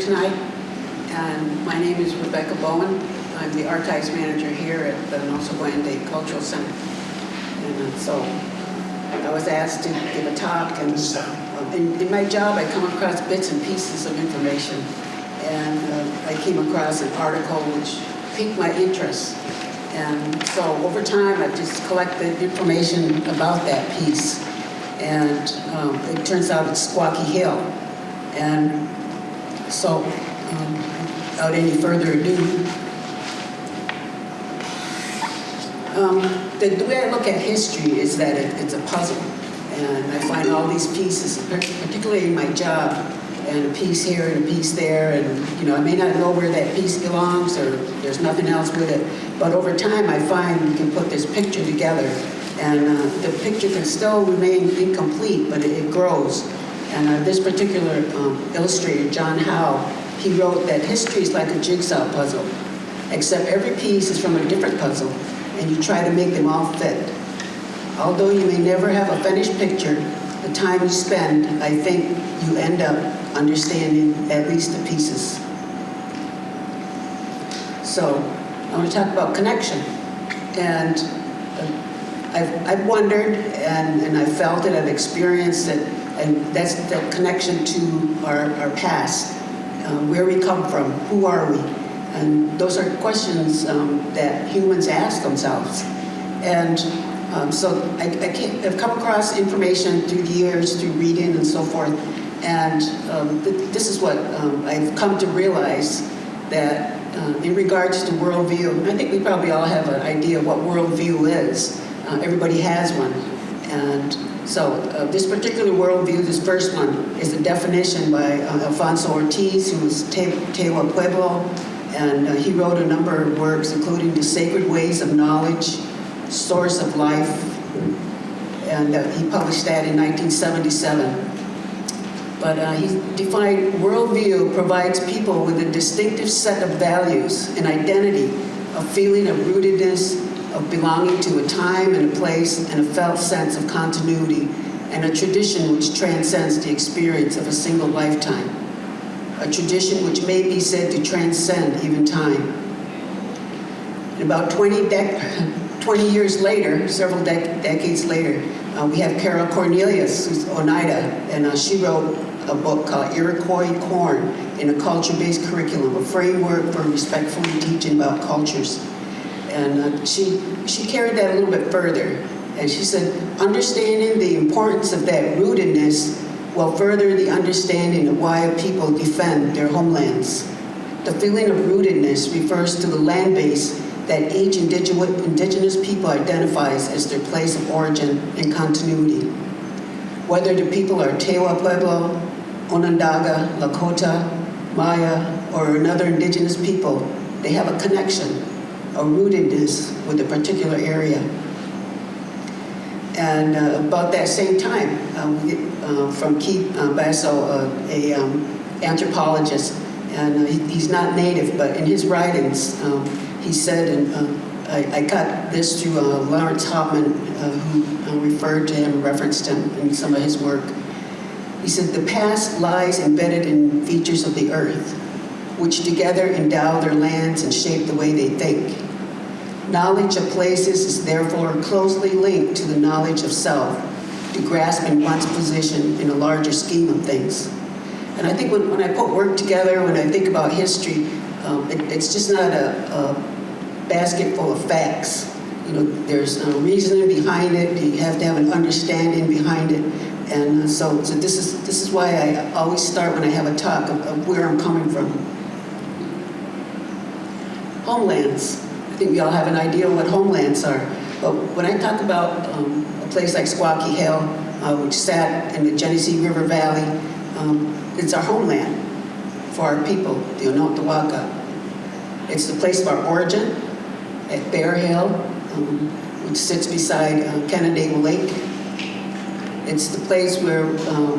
tonight, and my name is Rebecca Bowen. I'm the Archives Manager here at the Onöhsagwë Cultural Center. And so I was asked to give a talk, and in my job I come across bits and pieces of information, and I came across an article which piqued my interest. And so over time I've just collected information about that piece, and it turns out it's Squawkie Hill. And so without any further ado, the way I look at history is that it's a puzzle, and I find all these pieces, particularly in my job, and a piece here and a piece there, and I may not know where that piece belongs, or there's nothing else with it, but over time I find we can put this picture together, and the picture can still remain incomplete, but it grows. And this particular illustrator, John Howe, he wrote that history is like a jigsaw puzzle, except every piece is from a different puzzle, and you try to make them all fit. Although you may never have a finished picture, the time you spend, I think you end up understanding at least the pieces. So I want to talk about connection. And I've wondered, and I felt it, I've experienced it, and that's the connection to our past, where we come from, who are we? And those are questions that humans ask themselves. And so I've come across information through the years, through reading and so forth, and this is what I've come to realize, that in regards to worldview, I think we probably all have an idea of what worldview is. Everybody has one. And so this particular worldview, this first one, is a definition by Alfonso Ortiz, who was Tewa Pueblo, and he wrote a number of works, including The Sacred Ways of Knowledge, Source of Life, and he published that in 1977. But he defined worldview provides people with a distinctive set of values, an identity, a feeling of rootedness, of belonging to a time and a place, and a felt sense of continuity, and a tradition which transcends the experience of a single lifetime. A tradition which may be said to transcend even time. And about 20 years later, several decades later, we have Carol Cornelius, who's Oneida, and she wrote a book called Iroquois Corn in a Culture-Based Curriculum, a framework for respectfully teaching about cultures. And she carried that a little bit further. And she said, understanding the importance of that rootedness will further the understanding of why a people defend their homelands. The feeling of rootedness refers to the land base that each indigenous people identifies as their place of origin and continuity. Whether the people are Tewa Pueblo, Onondaga, Lakota, Maya, or another indigenous people, they have a connection, a rootedness with a particular area. And about that same time, we get from Keith Basso, an anthropologist, and he's not native, but in his writings, he said, and I got this through Laurence Hauptman, who referred to him, referenced him in some of his work. He said, the past lies embedded in features of the earth, which together endow their lands and shape the way they think. Knowledge of places is therefore closely linked to the knowledge of self, to grasping one's position in a larger scheme of things. And I think when I put work together, when I think about history, it's just not a basket full of facts. There's a reasoning behind it. You have to have an understanding behind it. And so this is why I always start when I have a talk of where I'm coming from. Homelands. I think we all have an idea of what homelands are. But when I talk about a place like Squawkie Hill, which sat in the Genesee River Valley, it's our homeland for our people, the Onöhsagwë. It's the place of our origin at Bear Hill, which sits beside Canandaigua Lake. It's the place where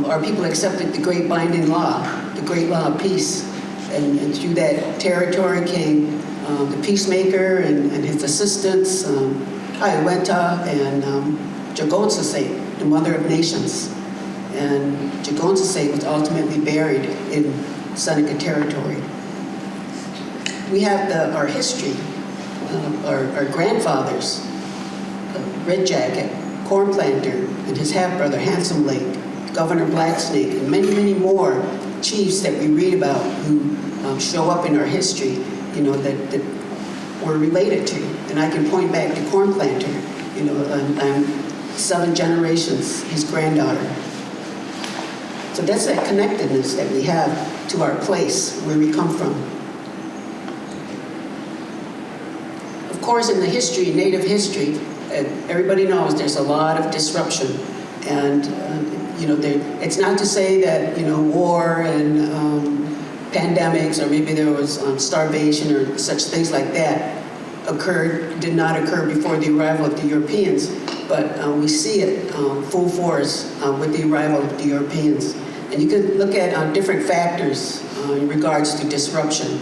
our people accepted the great binding law, the great law of peace. And through that territory came the peacemaker and his assistants, Iwenta and Jagotsase, the mother of nations. And Jagotsase was ultimately buried in Seneca territory. We have our history, our grandfathers, Red Jacket, Corn Planter, and his half-brother, Handsome Lake, Governor Blacksnake, and many, many more chiefs that we read about who show up in our history, that we're related to. And I can point back to Corn Planter. I'm 7 generations, his granddaughter. So that's that connectedness that we have to our place, where we come from. Of course, in the history, Native history, everybody knows there's a lot of disruption. And, it's not to say that, war and pandemics, or maybe there was starvation or such things like that did not occur before the arrival of the Europeans, but we see it full force with the arrival of the Europeans. And you can look at different factors in regards to disruption.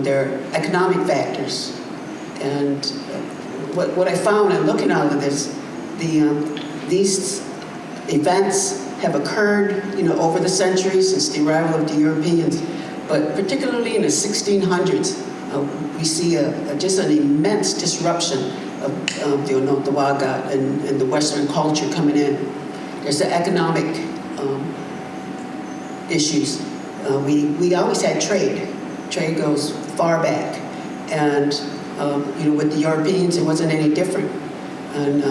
There are economic factors. And what I found in looking at all of this, these events have occurred, over the centuries since the arrival of the Europeans, but particularly in the 1600s, we see just an immense disruption of the Onöhsagwë and the Western culture coming in. There's the economic issues. We always had trade. Trade goes far back, and with the Europeans, it wasn't any different. And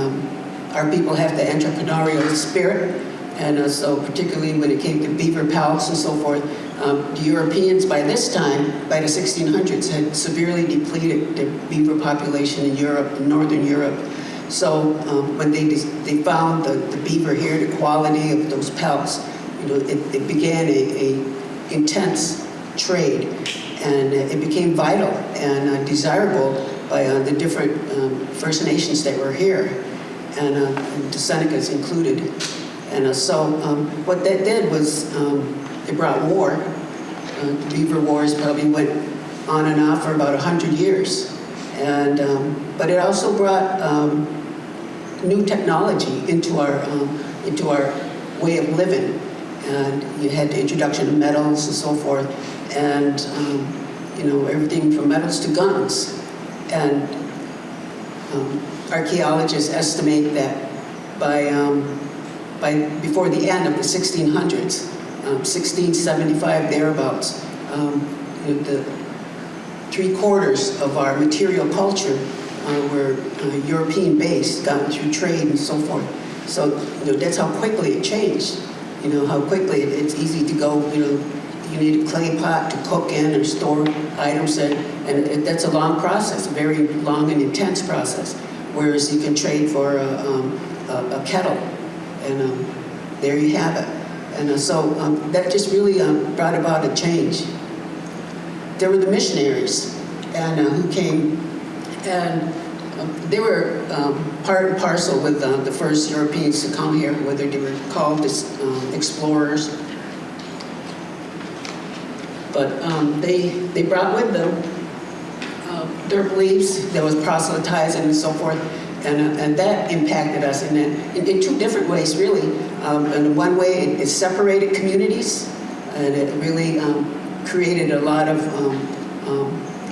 our people have the entrepreneurial spirit, and so particularly when it came to beaver pelts and so forth, the Europeans by this time, by the 1600s, had severely depleted the beaver population in Europe, in Northern Europe. So when they found the beaver here, the quality of those pelts, it began a intense trade, and it became vital and desirable by the different First Nations that were here, and the Senecas included. And so what that did was it brought war. The beaver wars probably went on and off for about 100 years. And, but it also brought new technology into our way of living. And you had the introduction of metals and so forth, and everything from metals to guns. And archaeologists estimate that by before the end of the 1600s, 1675 thereabouts, the 3/4 of our material culture were European-based, gotten through trade and so forth. So that's how quickly it changed. How quickly it's easy to go. You need a clay pot to cook in or store items in, and that's a long process, a very long and intense process. Whereas you can trade for a kettle, and there you have it. And so that just really brought about a change. There were the missionaries, and who came, and they were part and parcel with the first Europeans to come here, whether they were called explorers. But they brought with them their beliefs. There was proselytizing and so forth, and that impacted us in two different ways, really. In one way, it separated communities, and it really created a lot of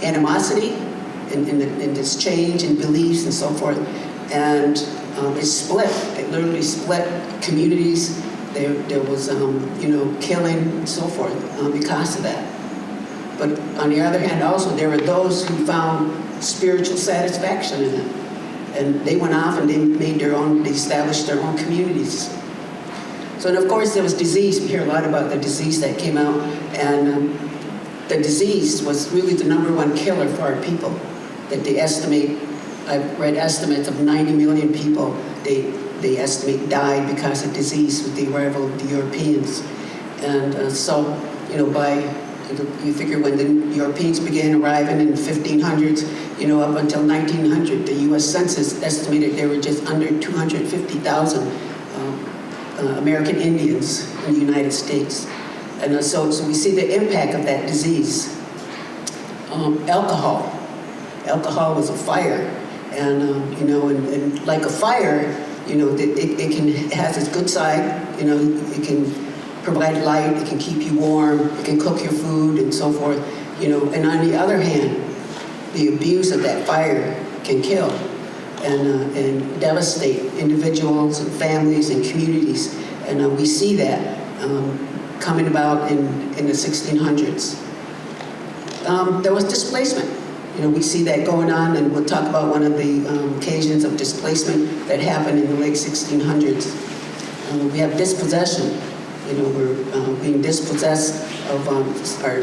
animosity in this change in beliefs and so forth. And it literally split communities. There was, killing and so forth because of that. But on the other hand, also, there were those who found spiritual satisfaction in it. And they went off and they established their own communities. So, and of course, there was disease. We hear a lot about the disease that came out. And the disease was really the #1 killer for our people. That they estimate, I've read estimates of 90 million people, they estimate died because of disease with the arrival of the Europeans. And so, you figure when the Europeans began arriving in the 1500s, up until 1900, the U.S. Census estimated there were just under 250,000 American Indians in the United States. And so we see the impact of that disease. Alcohol. Alcohol was a fire. And, and like a fire, it has its good side, it can provide light, it can keep you warm, it can cook your food and so forth, you know. And on the other hand, the abuse of that fire can kill and devastate individuals and families and communities. And we see that coming about in the 1600s. There was displacement. You know, we see that going on, and we'll talk about one of the occasions of displacement that happened in the late 1600s. We have dispossession. You know, we're being dispossessed of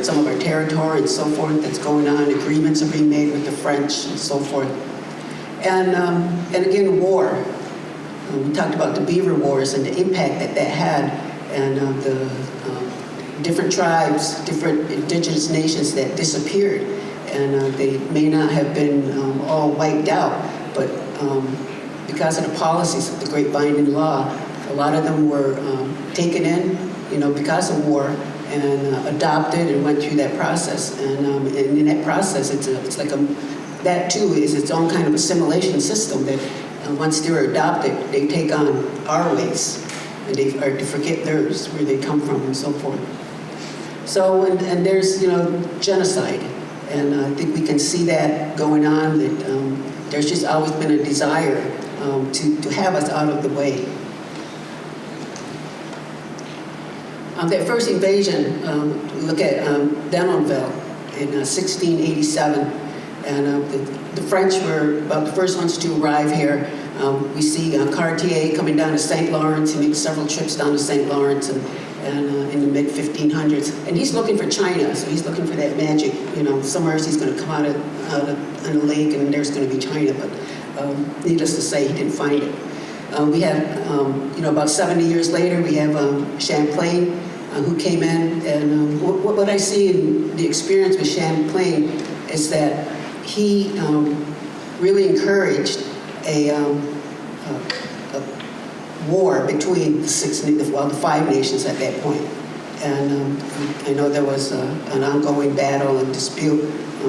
some of our territory and so forth that's going on. Agreements are being made with the French and so forth. And again, war. We talked about the Beaver Wars and the impact that that had, and the different tribes, different indigenous nations that disappeared. And they may not have been all wiped out, but because of the policies of the Great Binding Law, a lot of them were taken in, you know, because of war, and adopted and went through that process. And in that process, it's like that too is its own kind of assimilation system that once they're adopted, they take on our ways, and they are to forget theirs, where they come from and so forth. So, and there's, you know, genocide. And I think we can see that going on, that there's just always been a desire to have us out of the way. That first invasion, we look at Denonville in 1687, and the French were about the first ones to arrive here. We see Cartier coming down to St. Lawrence. He makes several trips down to St. Lawrence, and in the mid-1500s, and he's looking for China, so he's looking for that magic, you know, somewhere he's going to come out of a lake and there's going to be China, but needless to say, he didn't find it. We have, you know, about 70 years later, we have Champlain, who came in, and what I see in the experience with Champlain is that he really encouraged a war between the five nations at that point. And I know there was an ongoing battle and dispute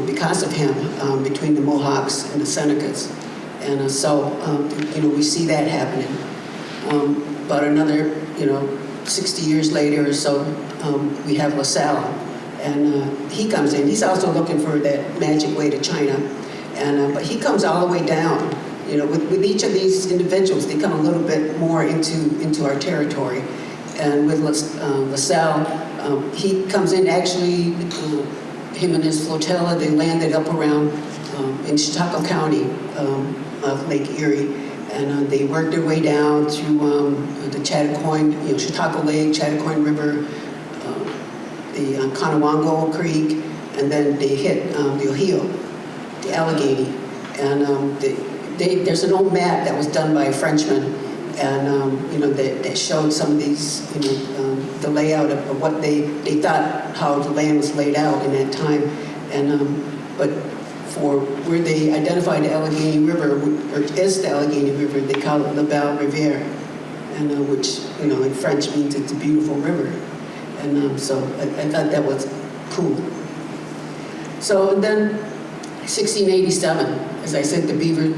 because of him between the Mohawks and the Senecas. And so, you know, we see that happening. About another, you know, 60 years later or so, we have LaSalle. And he comes in. He's also looking for that magic way to China. And but he comes all the way down. You know, with each of these individuals, they come a little bit more into our territory. And with LaSalle, he comes in, actually, him and his flotilla, they landed up around in Chautauqua County of Lake Erie. And they worked their way down through the Chattahoochee, you know, Chautauqua Lake, Chattahoochee River, the Conowongo Creek, and then they hit the Ohio, the Allegany. And there's an old map that was done by a Frenchman, and you know, that showed some of these, you know, the layout of what they thought how the land was laid out in that time. And but for where they identified the Allegany River, or is the Allegany River, they call it La Belle Rivière, and which, you know, in French means it's a beautiful river. And so I thought that was cool. So then 1687, as I said, the Beaver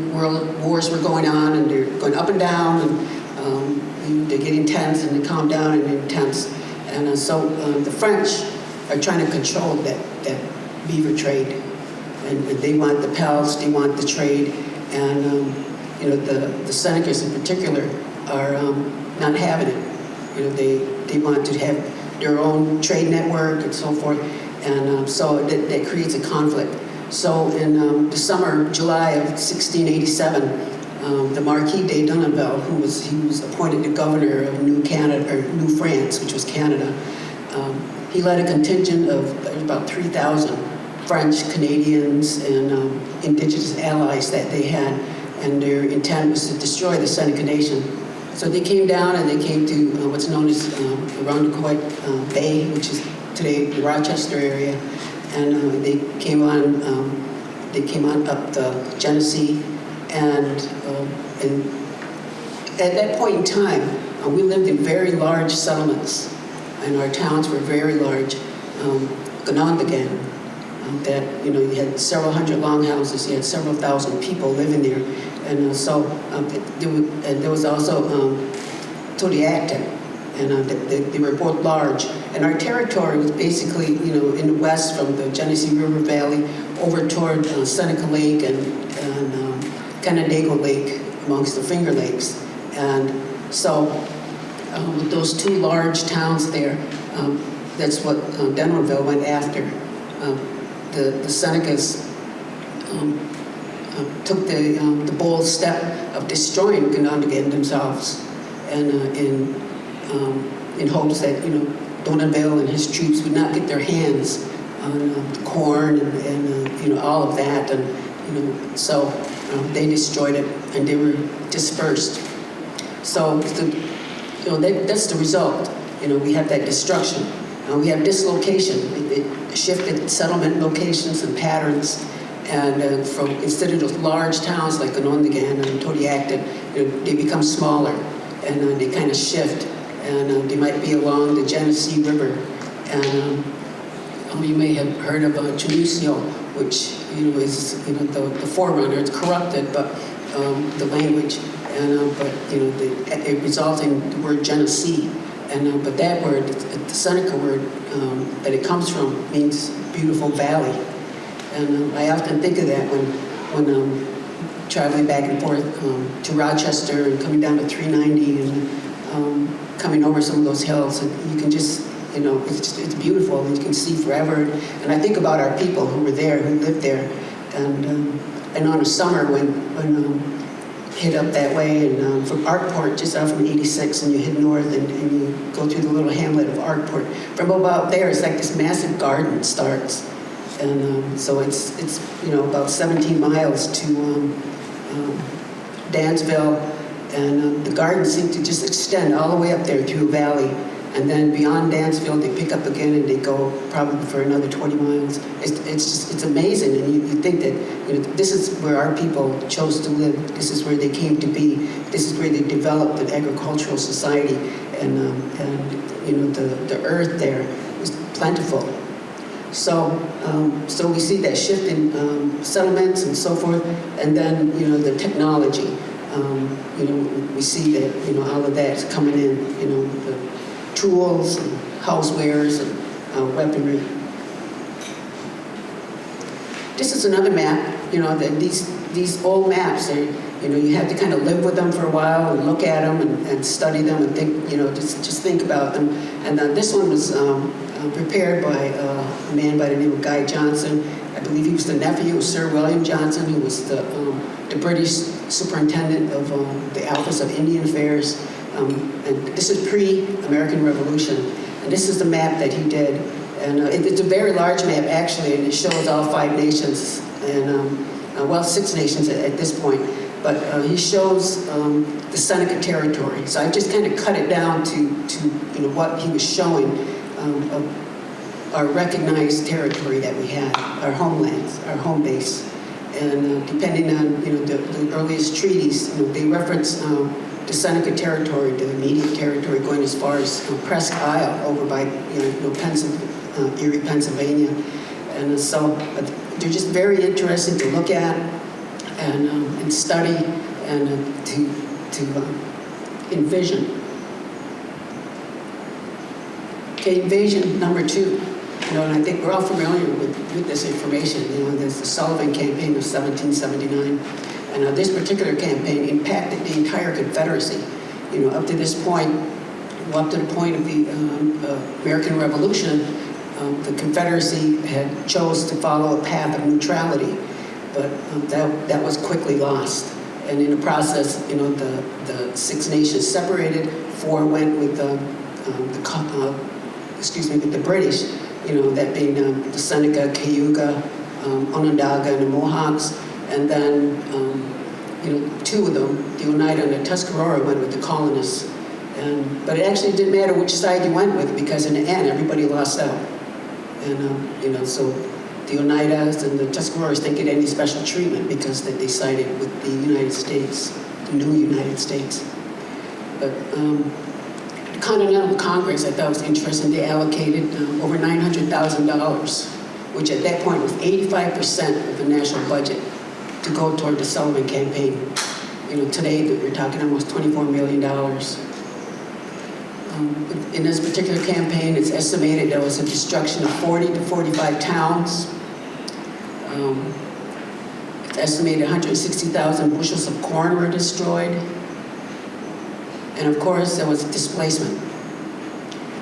Wars were going on, and they're going up and down, and they get intense, and they calm down, and they're intense. And so the French are trying to control that beaver trade. And they want the pelts, they want the trade, and you know, the Senecas in particular are not having it. You know, they want to have their own trade network and so forth, and so that creates a conflict. So in the summer, July of 1687, the Marquis de Denonville, he was appointed the governor of New France, which was Canada. He led a contingent of about 3,000 French, Canadians, and indigenous allies that they had, and their intent was to destroy the Seneca Nation. So they came down, and they came to what's known as the Onöhsagwë Bay, which is today the Rochester area, and they came on up the Genesee, and at that point in time, we lived in very large settlements, and our towns were very large. Onöhsagwë, that, you know, you had several hundred longhouses, you had several thousand people living there, and so there was also Todiactin, and they were both large. And our territory was basically, in the west from the Genesee River Valley over toward Seneca Lake and Canandaigua Lake amongst the Finger Lakes. And so with those two large towns there, that's what Denverville went after. The Senecas took the bold step of destroying Onöhsagwë themselves, and in hopes that Bonaventure and his troops would not get their hands on the corn and all of that, and so they destroyed it and they were dispersed. So that's the result. We have that destruction. We have dislocation. It shifted settlement locations and patterns. And from instead of those large towns like Onöhsagwë and Todiacted, they become smaller, and they kind of shift. And they might be along the Genesee River. And you may have heard of Jamestown, which is the forerunner. It's corrupted, but the language, and but it results in the word Genesee. And but that word, the Seneca word that it comes from, means beautiful valley. And I often think of that when traveling back and forth to Rochester and coming down to 390 and coming over some of those hills. And you can just, it's beautiful, and you can see forever. And I think about our people who were there, who lived there. And on a summer when hit up that way, and from Arkport, just out from 86, and you head north and you go through the little hamlet of Arkport. From about there, it's like this massive garden starts. And so it's about 17 miles to Dansville, and the gardens seem to just extend all the way up there through a valley, and then beyond Dansville they pick up again and they go probably for another 20 miles. It's amazing, and you think that this is where our people chose to live. This is where they came to be. This is where they developed an agricultural society, and the earth there is plentiful. So we see that shift in settlements and so forth, and then the technology. We see that all of that's coming in. The tools and housewares and weaponry. This is another map. That these old maps are. You have to kind of live with them for a while and look at them and study them and think. Just think about them. And then this one was. Prepared by a man by the name of Guy Johnson. I believe he was the nephew of Sir William Johnson, who was the British superintendent of the Office of Indian Affairs. And this is pre-American Revolution. And this is the map that he did. And it's a very large map, actually, and it shows all 5 nations, and 6 nations at this point. But he shows the Seneca territory. So I just kind of cut it down to what he was showing. Of our recognized territory that we had, our homelands, our home base, and depending on the earliest treaties, they reference the Seneca territory, the immediate territory, going as far as Presque Isle over by Erie, Pennsylvania, and so they're just very interesting to look at and study and to envision. Okay, invasion number 2. And I think we're all familiar with this information. There's the Sullivan campaign of 1779. And this particular campaign impacted the entire Confederacy. Up to this point, up to the point of the American Revolution, the Confederacy had chose to follow a path of neutrality. But that was quickly lost. And in the process, the 6 nations separated. 4 went with the British, that being the Seneca, Cayuga, Onondaga, and the Mohawks, and then, 2 of them, the Oneida and the Tuscarora, went with the colonists. But it actually didn't matter which side you went with, because in the end, everybody lost out. And, so the Oneidas and the Tuscaroras didn't get any special treatment because they sided with the United States, the new United States. But, the Continental Congress, I thought was interesting. They allocated over $900,000, which at that point was 85% of the national budget, to go toward the Sullivan campaign. Today we're talking almost $24 million. In this particular campaign, it's estimated there was a destruction of 40 to 45 towns. It's estimated 160,000 bushels of corn were destroyed. And of course, there was displacement.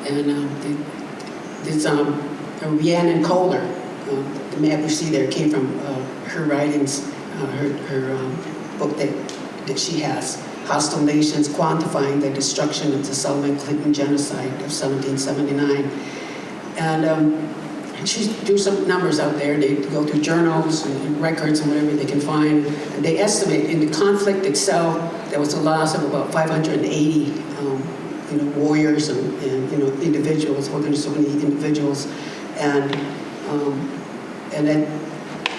And Rhiannon Kohler, the map you see there came from her writings, her book that she has, Hostile Nations, Quantifying the Destruction of the Sullivan-Clinton Genocide of 1779. And she do some numbers out there. They go through journals and records and whatever they can find. And they estimate in the conflict itself, there was a loss of about 580 warriors and individuals, so many individuals. And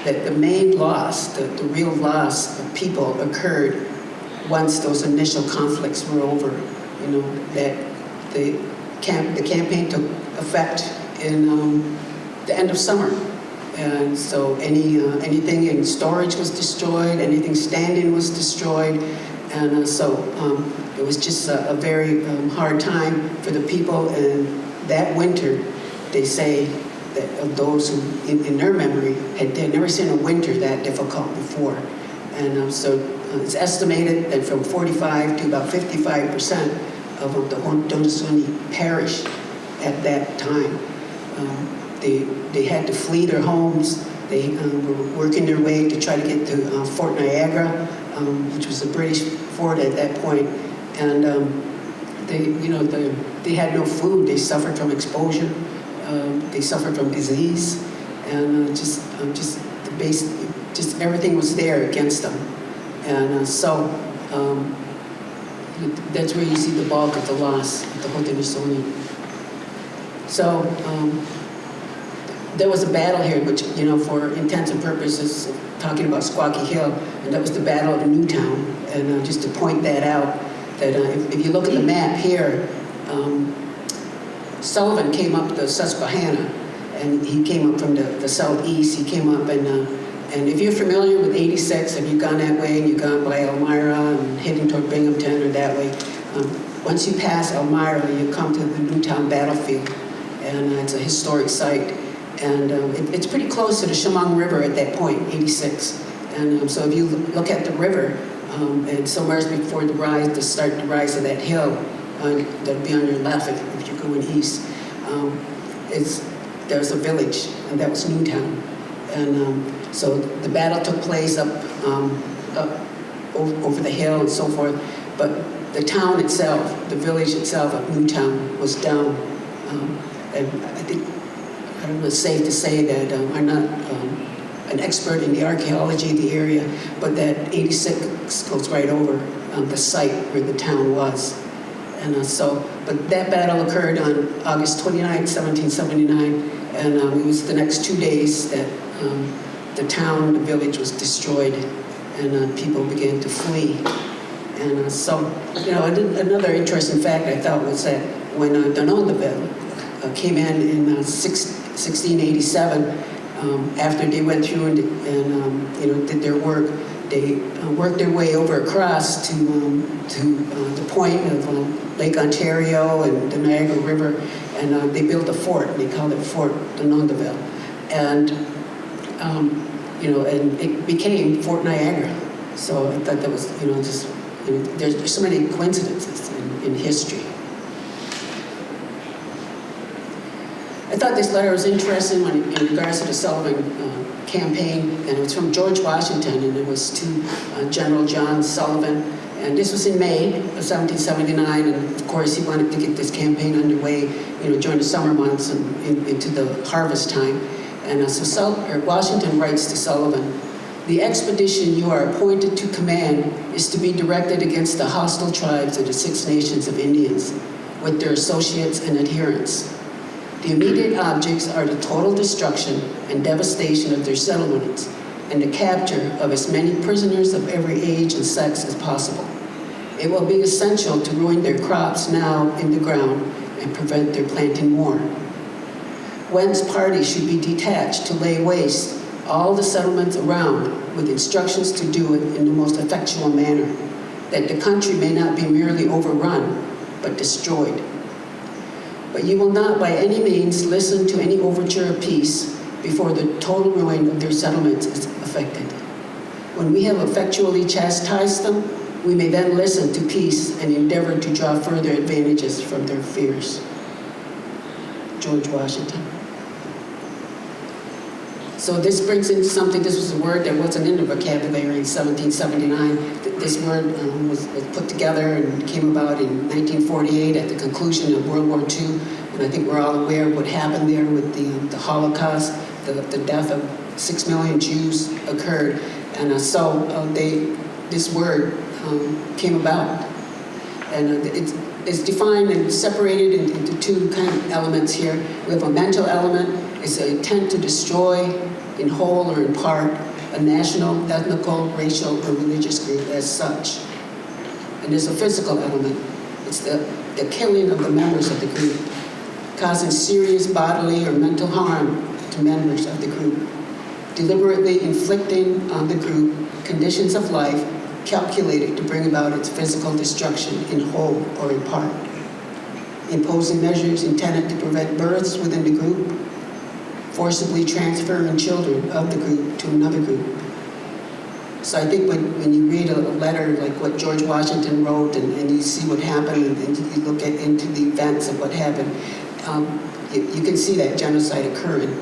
that the main loss, the real loss of people occurred once those initial conflicts were over. That the campaign took effect in the end of summer. And so anything in storage was destroyed, anything standing was destroyed. And so it was just a very hard time for the people. And that winter, they say that of those who, in their memory, had never seen a winter that difficult before. And so it's estimated that from 45 to about 55% of the Onöhsagwë parish at that time. They had to flee their homes. They were working their way to try to get to Fort Niagara, which was a British fort at that point. And they had no food. They suffered from exposure. They suffered from disease, and just everything was there against them. And so that's where you see the bulk of the loss of the Hauptman. So there was a battle here, which, for intents and purposes, talking about Squawkie Hill, and that was the Battle of Newtown. And just to point that out, that if you look at the map here, Sullivan came up the Susquehanna, and he came up from the southeast. He came up, and if you're familiar with 86, if you've gone that way and you've gone by Elmira and heading toward Binghamton or that way, once you pass Elmira, you come to the Newtown battlefield, and it's a historic site. And it's pretty close to the Chemung River at that point, 86. And so if you look at the river, and somewhere before the rise of that hill, that'll be on your left if you're going east, there's a village, and that was Newtown. And so the battle took place up over the hill and so forth, but the town itself, the village itself of Newtown was down. And I don't know, it's safe to say that I'm not an expert in the archaeology of the area, but that 86 goes right over the site where the town was. And but that battle occurred on August 29, 1779, and it was the next 2 days that the town, the village was destroyed, and people began to flee. And another interesting fact I thought was that when Onöhsagwë came in 1687, after they went through and did their work, they worked their way over across to the point of Lake Ontario and the Niagara River, and they built a fort. And they called it Fort Onöhsagwë, and and it became Fort Niagara. So I thought that was there's so many coincidences in history. I thought this letter was interesting in regards to the Sullivan campaign, and it was from George Washington, and it was to General John Sullivan. And this was in May of 1779, and of course he wanted to get this campaign underway, during the summer months and into the harvest time. And so Washington writes to Sullivan, "The expedition you are appointed to command is to be directed against the hostile tribes of the 6 nations of Indians, with their associates and adherents. The immediate objects are the total destruction and devastation of their settlements and the capture of as many prisoners of every age and sex as possible. It will be essential to ruin their crops now in the ground and prevent their planting more. Whence parties should be detached to lay waste all the settlements around with instructions to do it in the most effectual manner, that the country may not be merely overrun, but destroyed. But you will not by any means listen to any overture of peace before the total ruin of their settlements is effected. When we have effectually chastised them, we may then listen to peace and endeavor to draw further advantages from their fears. George Washington. So this brings in something, this was a word that wasn't in the vocabulary in 1779. This word was put together and came about in 1948 at the conclusion of World War II. And I think we're all aware of what happened there with the Holocaust, the death of 6 million Jews occurred. And this word came about. And it's defined and separated into two kind of elements here. We have a mental element. It's an intent to destroy in whole or in part a national, ethnical, racial, or religious group as such. And there's a physical element. It's the killing of the members of the group, causing serious bodily or mental harm to members of the group, deliberately inflicting on the group conditions of life calculated to bring about its physical destruction in whole or in part, imposing measures intended to prevent births within the group, forcibly transferring children of the group to another group. So I think when you read a letter like what George Washington wrote and you see what happened and you look into the events of what happened, you can see that genocide occurring.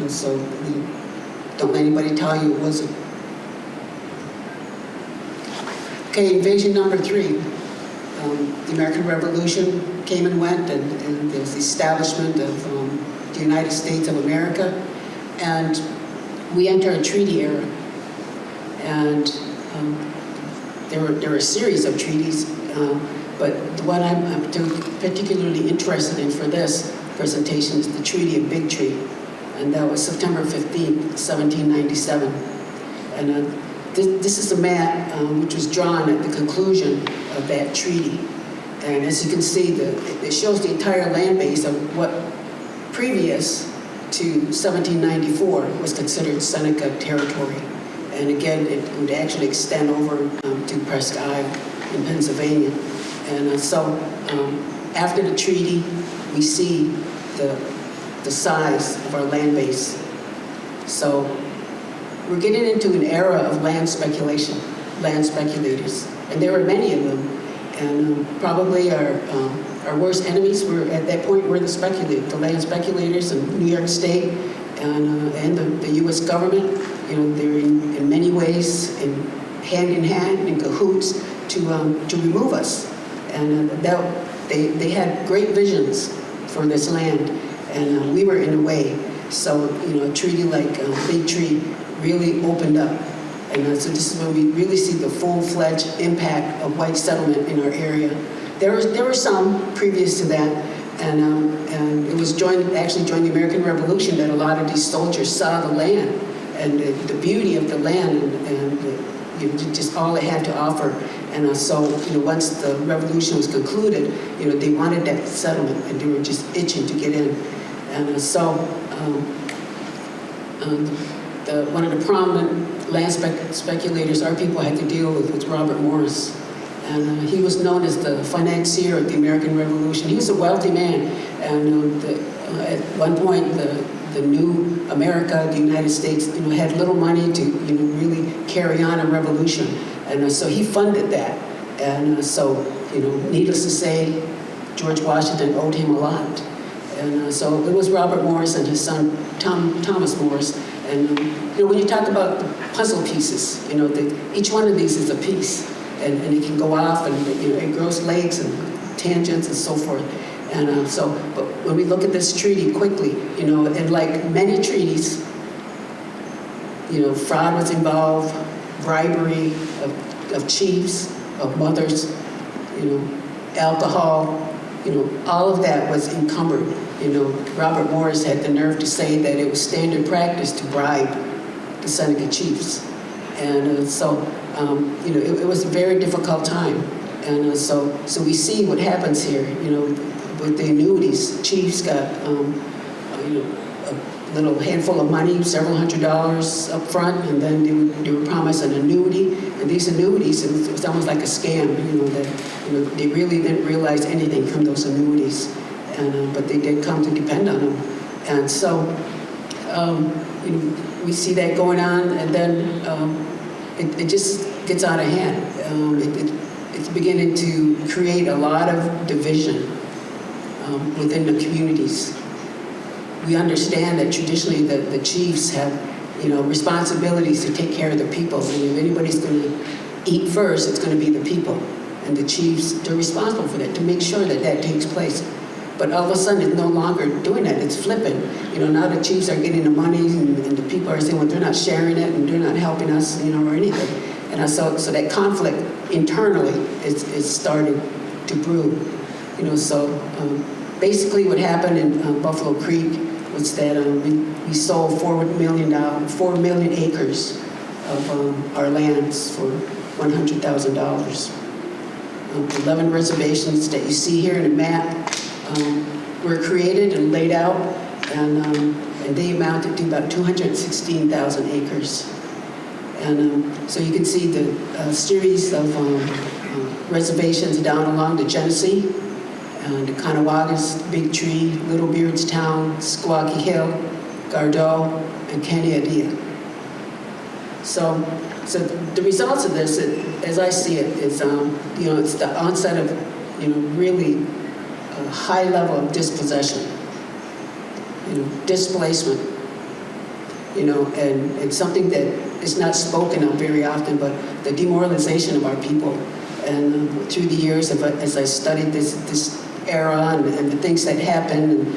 So don't let anybody tell you it wasn't. Okay, invasion number 3. The American Revolution came and went, and there was the establishment of the United States of America, and we enter a treaty era. And there were a series of treaties, but the one I'm particularly interested in for this presentation is the Treaty of Big Tree, and that was September 15th, 1797. And this is a map which was drawn at the conclusion of that treaty. And as you can see, it shows the entire land base of what previous to 1794 was considered Seneca territory. And again, it would actually extend over to Presque Isle in Pennsylvania. And after the treaty, we see the size of our land base. So we're getting into an era of land speculation, land speculators. And there were many of them. And probably our worst enemies were at that point were the land speculators in New York State and the U.S. government. They were in many ways hand in hand, in cahoots to remove us. And they had great visions for this land, and we were in the way. So a treaty like Big Tree really opened up. And so this is when we really see the full-fledged impact of white settlement in our area. There were some previous to that, and it was actually during the American Revolution that a lot of these soldiers saw the land and the beauty of the land and just all it had to offer. And so once the revolution was concluded, they wanted that settlement, and they were just itching to get in. And so one of the prominent land speculators our people had to deal with was Robert Morris. And he was known as the financier of the American Revolution. He was a wealthy man, and at one point the new America, the United States, had little money to really carry on a revolution, and so he funded that. And so needless to say, George Washington owed him a lot. And so it was Robert Morris and his son Thomas Morris. And when you talk about the puzzle pieces, each one of these is a piece. And it can go off, and it grows legs and tangents and so forth. And but when we look at this treaty quickly, and like many treaties, fraud was involved, bribery of chiefs, of mothers, alcohol, all of that was encumbered. Robert Morris had the nerve to say that it was standard practice to bribe the Seneca chiefs. And it was a very difficult time. And so we see what happens here, with the annuities. Chiefs got, a little handful of money, several $100s up front, and then they were promised an annuity. And these annuities, it was almost like a scam, that they really didn't realize anything from those annuities. but they did come to depend on them. And so, we see that going on, and then it just gets out of hand. It's beginning to create a lot of division within the communities. We understand that traditionally the chiefs have, responsibilities to take care of the people. And if anybody's going to eat first, it's going to be the people. And the chiefs, they're responsible for that, to make sure that that takes place. But all of a sudden, it's no longer doing that. It's flipping. Now the chiefs are getting the money, and the people are saying, well, they're not sharing it, and they're not helping us, or anything. And so that conflict internally is starting to brew. Basically what happened in Buffalo Creek was that we sold 4 million acres of our lands for $100,000. 11 reservations that you see here in the map were created and laid out, and they amounted to about 216,000 acres. And so you can see the series of reservations down along the Genesee, the Onöhsagwë, Big Tree, Little Beardstown, Squawkie Hill, Gardeau, and Kinzua. So the results of this, as I see it, is it's the onset of really a high level of dispossession, displacement, and it's something that is not spoken of very often, but the demoralization of our people. And through the years, as I studied this era and the things that happened,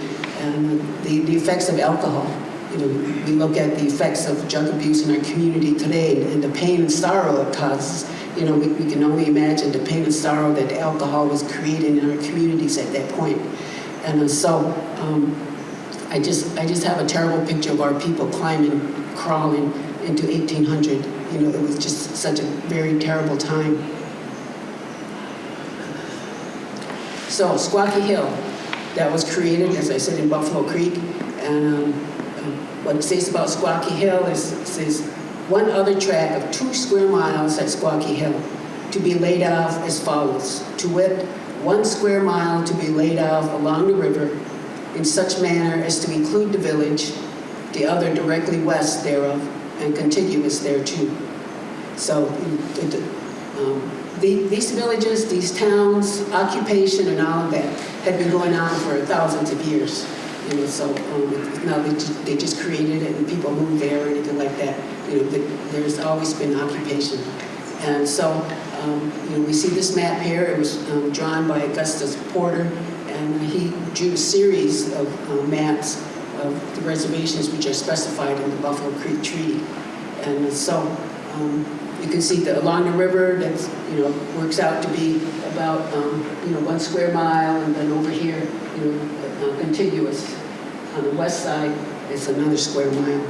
and the effects of alcohol. We look at the effects of drug abuse in our community today, and the pain and sorrow it causes. We can only imagine the pain and sorrow that alcohol was creating in our communities at that point. And so I just have a terrible picture of our people crawling into 1800. It was just such a very terrible time. So Squawkie Hill, that was created, as I said, in Buffalo Creek. And what it says about Squawkie Hill is it says, one other tract of 2 square miles at Squawkie Hill to be laid off as follows, to wit, 1 square mile to be laid off along the river in such manner as to include the village, the other directly west thereof, and contiguous thereto. So these villages, these towns, occupation and all of that had been going on for thousands of years. So now they just created it and people moved there or anything like that. There's always been occupation. And so, we see this map here. It was drawn by Augustus Porter, and he drew a series of maps of the reservations which are specified in the Buffalo Creek Treaty. And so, you can see that along the river, that's, works out to be about, 1 square mile, and then over here, contiguous. On the west side, it's another square mile.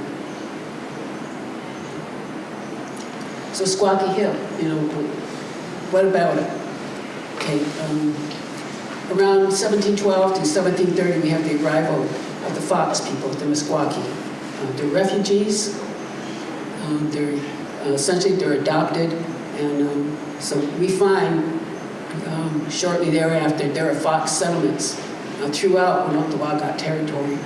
So Squawkie Hill, what about it? Okay, around 1712 to 1730, we have the arrival of the Fox people, the Meskwaki. They're refugees. They're adopted, and so we find shortly thereafter there are Fox settlements throughout Onöhsagwë territory,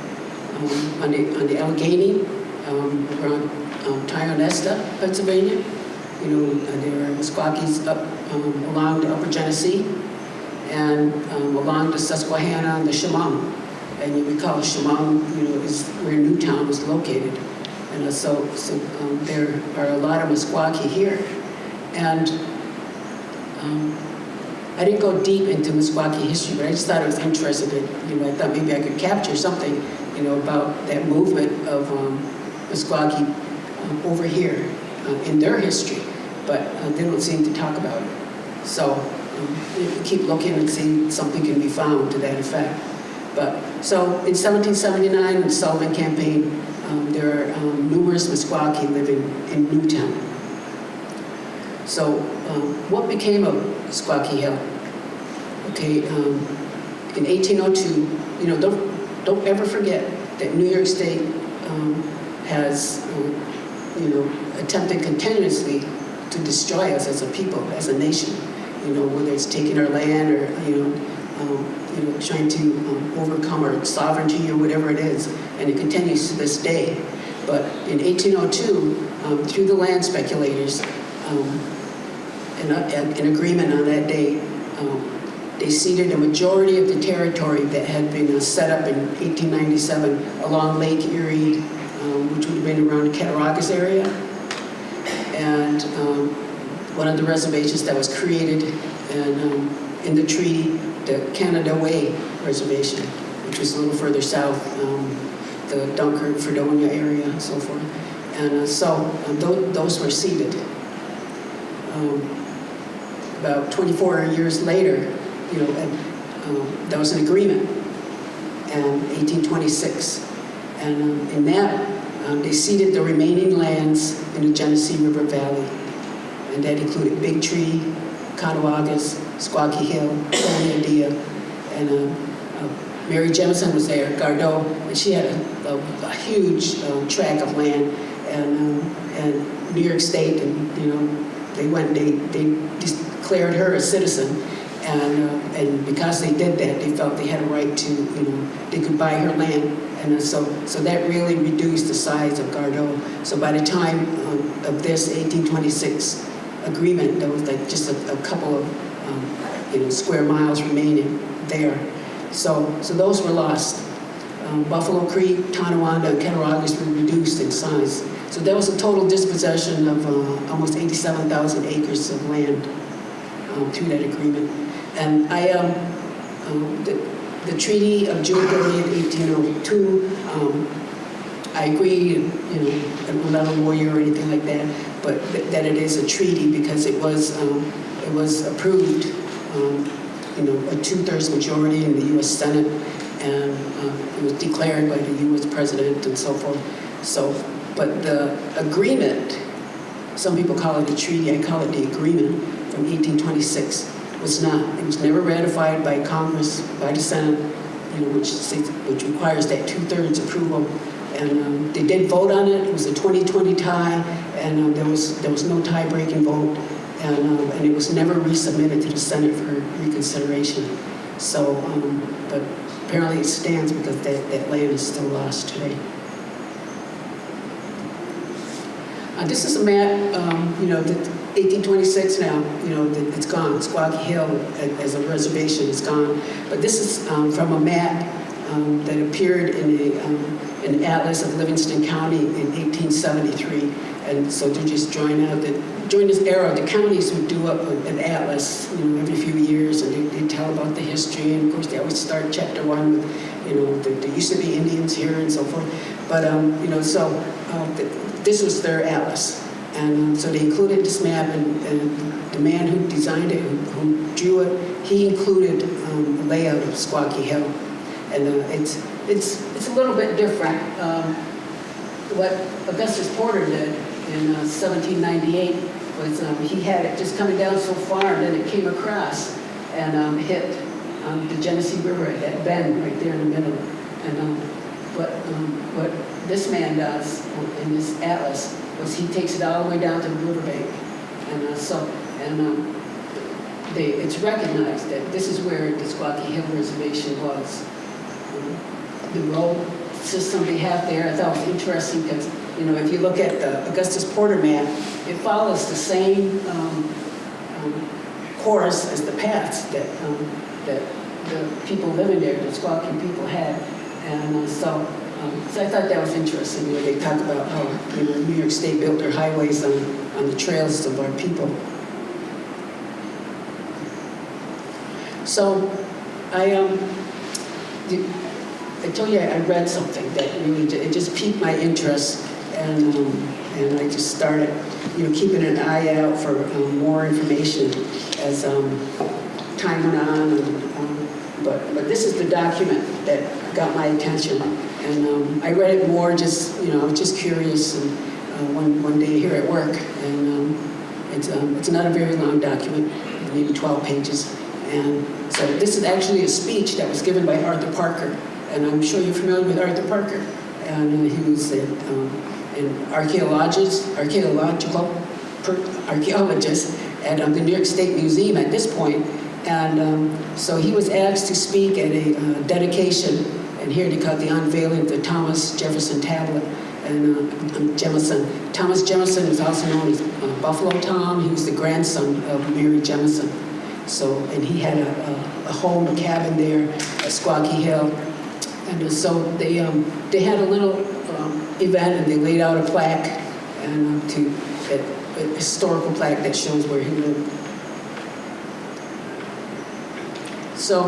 on the Allegany, around Tionesta, Pennsylvania. There are Meskwakis up along the Upper Genesee, and along the Susquehanna and the Chemung. And you recall Chemung, is where Newtown was located. And so there are a lot of Meskwaki here. And I didn't go deep into Meskwaki history, but I just thought it was interesting. I thought maybe I could capture something, about that movement of Meskwaki over here in their history, but they don't seem to talk about it. So keep looking and see if something can be found to that effect. But so in 1779, in the Sullivan Campaign, there are numerous Meskwaki living in Newtown. So what became of Squawkie Hill? Okay, in 1802, don't ever forget that New York State has, attempted continuously to destroy us as a people, as a nation. Whether it's taking our land or, trying to overcome our sovereignty or whatever it is, and it continues to this day. But in 1802, through the land speculators, in agreement on that day, they ceded a majority of the territory that had been set up in 1897 along Lake Erie, which would have been around the Cattaraugus area. And one of the reservations that was created in the treaty, the Canada Way Reservation, which was a little further south, the Dunkirk, Fredonia area, and so forth. And those were ceded. About 24 years later, there was an agreement in 1826, and in that they ceded the remaining lands in the Genesee River Valley, and that included Big Tree, Onöhsagwë, Squawkie Hill, Bowen, and Mary Jemison was there, Gardeau, and she had a huge tract of land, and New York State, and they declared her a citizen, and because they did that, they felt they had a right to, they could buy her land, and so that really reduced the size of Gardeau. So by the time of this 1826 agreement, there was like just a couple of square miles remaining there. So those were lost. Buffalo Creek, Tonawanda, and Cattaraugus were reduced in size. So there was a total dispossession of almost 87,000 acres of land through that agreement. And the Treaty of June 30th, 1802, I agree, I'm not a lawyer or anything like that, but that it is a treaty because it was approved, a 2/3 majority in the U.S. Senate, and it was declared by the U.S. President and so forth. But the agreement, some people call it a treaty, I call it the agreement from 1826, was not. It was never ratified by Congress, by the Senate, which requires that 2/3 approval. And they did vote on it. It was a 20-20 tie, and there was no tie-breaking vote, and it was never resubmitted to the Senate for reconsideration. So, but apparently it stands because that land is still lost today. This is a map, that 1826 now, it's gone. Squawkie Hill as a reservation is gone. But this is from a map that appeared in an atlas of Livingston County in 1873. And so they're just drawing out that during this era, the counties would do up an atlas, every few years, and they tell about the history. And of course, they always start chapter 1 with, there used to be Indians here and so forth. But, this was their atlas. And so they included this map, and the man who designed it, who drew it, he included a layout of Squawkie Hill. And it's a little bit different. What Augustus Porter did in 1798 was he had it just coming down so far, and then it came across and hit the Genesee River at that bend right there in the middle. And what this man does in this atlas was he takes it all the way down to the riverbank, and it's recognized that this is where the Squawkie Hill Reservation was. The road system they have there, I thought was interesting because, if you look at the Augustus Porter map, it follows the same course as the paths that the people living there, the Squawkie people had. And so I thought that was interesting. They talk about how New York State built their highways on the trails of our people. So I told you I read something that really it just piqued my interest, and I just started keeping an eye out for more information as time went on. But this is the document that got my attention, and I read it more just I was just curious, and one day here at work, and it's not a very long document, maybe 12 pages, and so this is actually a speech that was given by Arthur Parker, and I'm sure you're familiar with Arthur Parker, and he was an archaeologist at the New York State Museum at this point. And so he was asked to speak at a dedication, and here they call it the unveiling of the Thomas Jefferson tablet. And Jemison. Thomas Jemison is also known as Buffalo Tom. He was the grandson of Mary Jemison. So, and he had a home, a cabin there at Squawkie Hill. And so they had a little event, and they laid out a plaque, and a historical plaque that shows where he lived. So,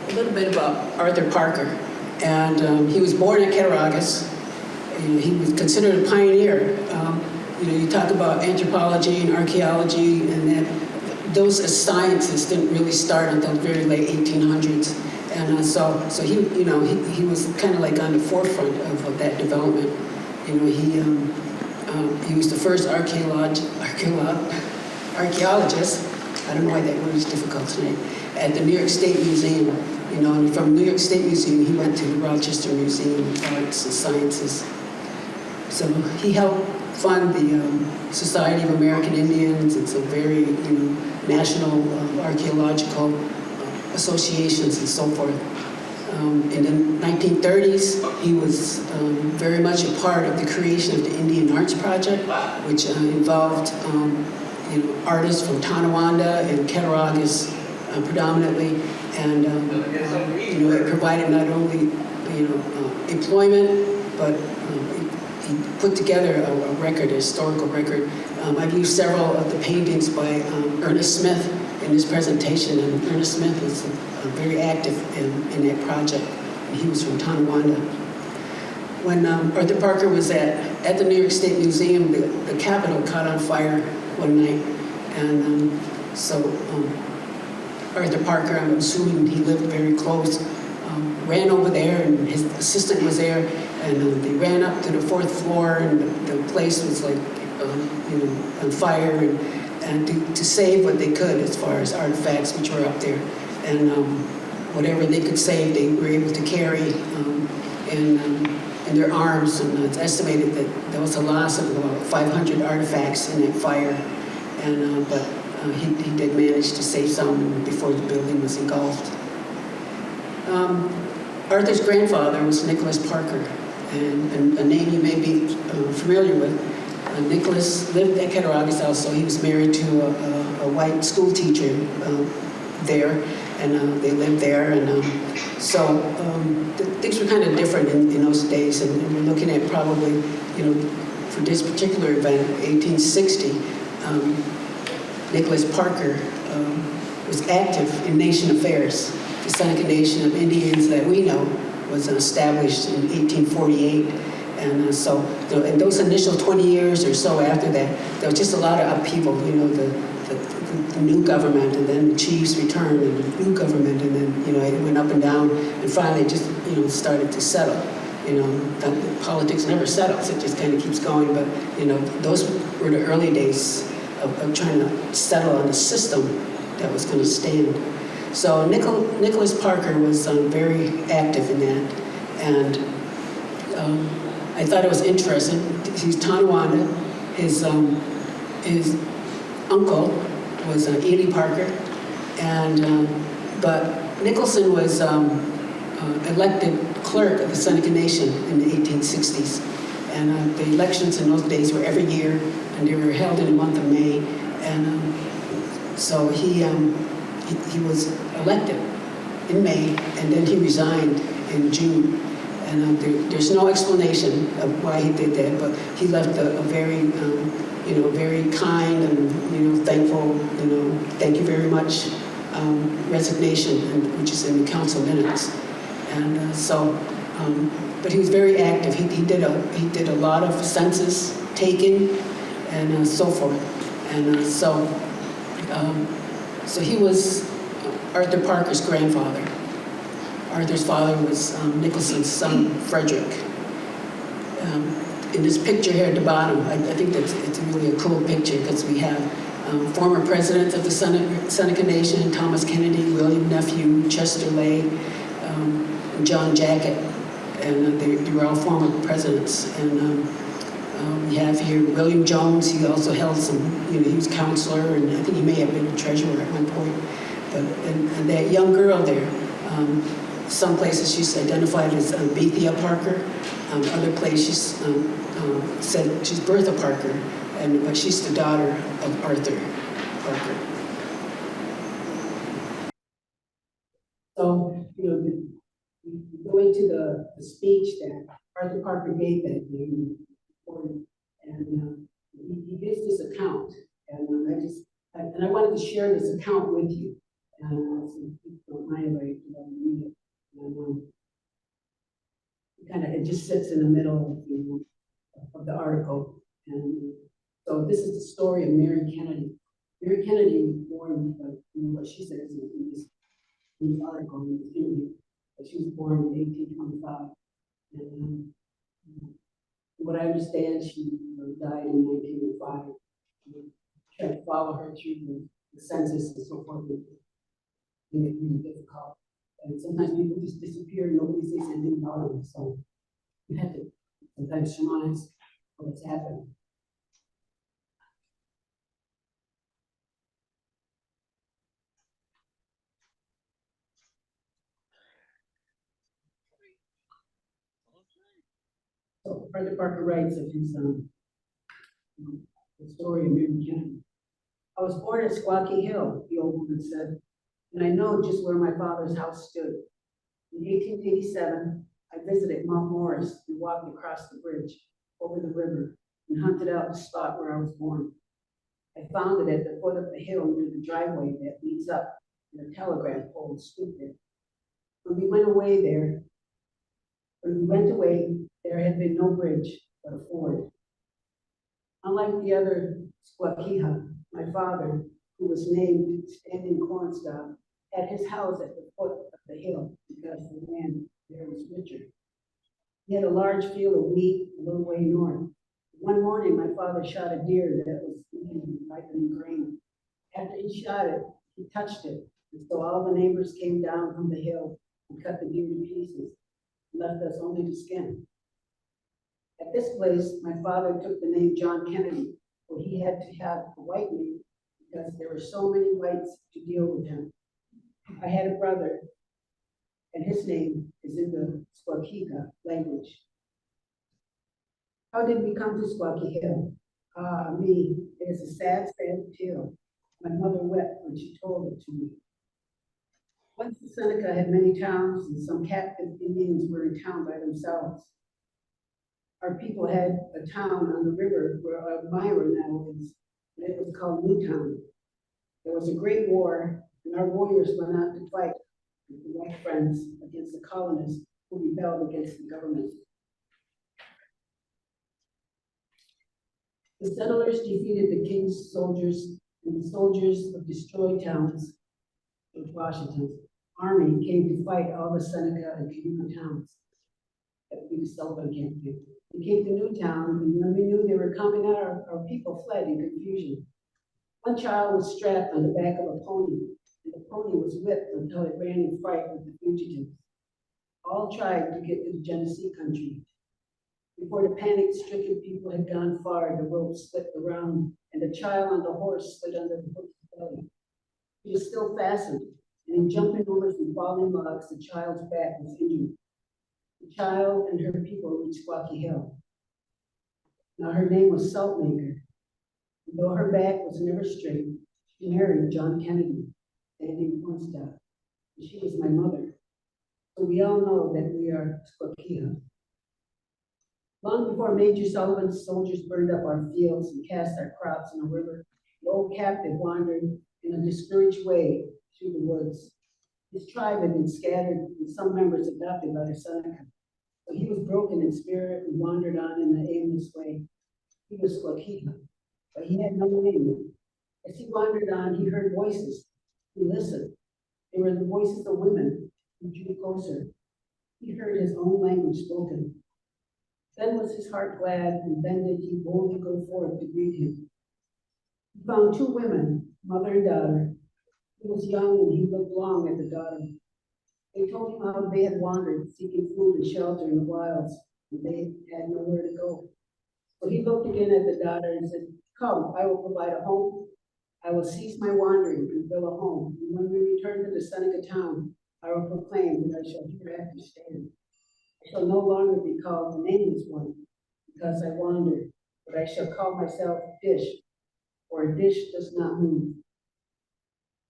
a little bit about Arthur Parker. And he was born at Cattaraugus. He was considered a pioneer. You talk about anthropology and archaeology, and that those sciences didn't really start until the very late 1800s. And so he was kind of like on the forefront of that development. He was the first archaeologist. I don't know why that word is difficult tonight. At the New York State Museum. And from New York State Museum, he went to the Rochester Museum of Arts and Sciences. So he helped fund the Society of American Indians. It's a very, national archaeological associations and so forth. In the 1930s, he was very much a part of the creation of the Indian Arts Project, which involved, artists from Tonawanda and Cattaraugus predominantly. And it provided not only employment, but he put together a record, a historical record. I've used several of the paintings by Ernest Smith in this presentation, and Ernest Smith was very active in that project. And he was from Tonawanda. When Arthur Parker was at the New York State Museum, the Capitol caught on fire one night, and Arthur Parker, I'm assuming he lived very close, ran over there, and his assistant was there, and they ran up to the fourth floor, and the place was like, on fire, and to save what they could as far as artifacts which were up there, and whatever they could save, they were able to carry in their arms, and it's estimated that there was a loss of about 500 artifacts in that fire, and but he did manage to save some before the building was engulfed. Arthur's grandfather was Nicholas Parker, and a name you may be familiar with. Nicholas lived at Cattaraugus also. He was married to a white school teacher there, and they lived there. And so things were kind of different in those days, and we're looking at probably, for this particular event, 1860, Nicholas Parker was active in nation affairs. The Seneca Nation of Indians that we know was established in 1848. And so in those initial 20 years or so after that, there was just a lot of upheaval, the new government, and then the chiefs returned, and the new government, and then, it went up and down, and finally just, started to settle. The politics never settles, it just kind of keeps going, but, those were the early days of trying to settle on a system that was going to stand. So Nicholas Parker was very active in that, and I thought it was interesting. He's Tonawanda. His uncle was Ely Parker, and but Nicholson was elected clerk of the Seneca Nation in the 1860s, and the elections in those days were every year, and they were held in the month of May, and so he was elected in May, and then he resigned in June. And there's no explanation of why he did that, but he left a very, very kind and, thankful, thank you very much resignation, which is in the council minutes. And but he was very active. He did a lot of census taking and so forth. And so he was Arthur Parker's grandfather. Arthur's father was Nicholson's son, Frederick. In this picture here at the bottom, I think it's really a cool picture because we have former presidents of the Seneca Nation, Thomas Kennedy, William Nephew, Chester Lay, and John Jacket, and they were all former presidents. And We have here William Jones. He also held some, he was counselor, and I think he may have been treasurer at one point. But, and that young girl there, some places she's identified as Bethia Parker. Other places said she's Bertha Parker, but she's the daughter of Arthur Parker. So, we go into the speech that Arthur Parker gave that day, and he gives this account, and I wanted to share this account with you, and so if you don't mind if I read it. And it just sits in the middle of the article, and so this is the story of Mary Kennedy. Mary Kennedy was born, what she says in this article, in this interview, that she was born in 1825. And what I understand, she died in 1905. Tried to follow her through the census and so forth. It made it really difficult. And sometimes people just disappear, nobody says anything about them. So we had to sometimes surmise what's happened. So Arthur Parker writes of his the story of Mary Kennedy. I was born at Squawkie Hill, the old woman said, and I know just where my father's house stood. In 1887, I visited Mount Morris and walked across the bridge over the river and hunted out the spot where I was born. I found it at the foot of the hill near the driveway that leads up, and a telegraph pole stood there. When we went away, there had been no bridge but a ford. Unlike the other Squawkiha, my father, who was named Standing Cornstalk, had his house at the foot of the hill because the land there was richer. He had a large field of wheat a little way north. One morning, my father shot a deer that was eating ripening grain. After he shot it, he touched it, and so all the neighbors came down from the hill and cut the deer to pieces, and left us only to skin. At this place, my father took the name John Kennedy, for he had to have a white name because there were so many whites to deal with him. I had a brother, and his name is in the Squawkiga language. How did we come to Squawkie Hill? Ah, me, it is a sad, sad tale. My mother wept when she told it to me. Once the Seneca had many towns, and some captive Indians were in town by themselves. Our people had a town on the river where Elmira now is, and it was called Newtown. There was a great war, and our warriors went out to fight with the white friends against the colonists who rebelled against the government. The settlers defeated the king's soldiers, and the soldiers of destroyed towns, George Washington's army, came to fight all the Seneca and Kinzua towns. That would be the Sullivan campaign. We came to Newtown, and when we knew they were coming out, our people fled in confusion. One child was strapped on the back of a pony, and the pony was whipped until it ran in fright with the fugitives. All tried to get to the Genesee country. Before the panic-stricken people had gone far, the rope slipped around, and the child on the horse slid under the horse's belly. He was still fastened, and in jumping over some falling logs, the child's back was injured. The child and her people reached Squawkie Hill. Now her name was Saltmaker. And though her back was never straight, she married John Kennedy, Standing Cornstalk, and she was my mother. So we all know that we are Squawkiha. Long before Major Sullivan's soldiers burned up our fields and cast our crops in a river, the old captive wandered in a discouraged way through the woods. His tribe had been scattered and some members adopted by the Seneca. So he was broken in spirit and wandered on in an aimless way. He was Squawkiha, but he had no name. As he wandered on, he heard voices. He listened. They were the voices of women who drew closer. He heard his own language spoken. Then was his heart glad, and then did he boldly go forth to greet him. He found two women, mother and daughter. He was young, and he looked long at the daughter. They told him how they had wandered, seeking food and shelter in the wilds, and they had nowhere to go. So he looked again at the daughter and said, "Come, I will provide a home. I will cease my wandering and build a home. And when we return to the Seneca town, I will proclaim that I shall hereafter stand. I shall no longer be called the nameless one, because I wandered, but I shall call myself Dish, for a dish does not move."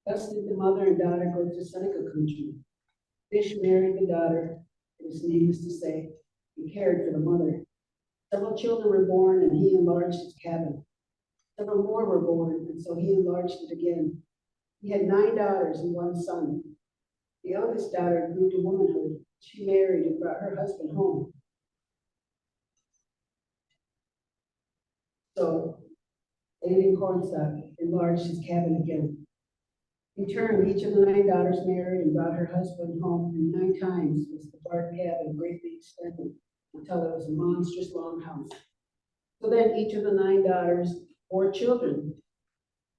Thus did the mother and daughter go to Seneca country. Dish married the daughter, it is needless to say, he cared for the mother. Several children were born, and he enlarged his cabin. Several more were born, and so he enlarged it again. He had 9 daughters and 1 son. The eldest daughter grew to womanhood. She married and brought her husband home. So, David Cornstalk enlarged his cabin again. In turn, each of the 9 daughters married and brought her husband home, and 9 times was the bark cabin greatly extended until it was a monstrous long house. So then each of the 9 daughters bore children,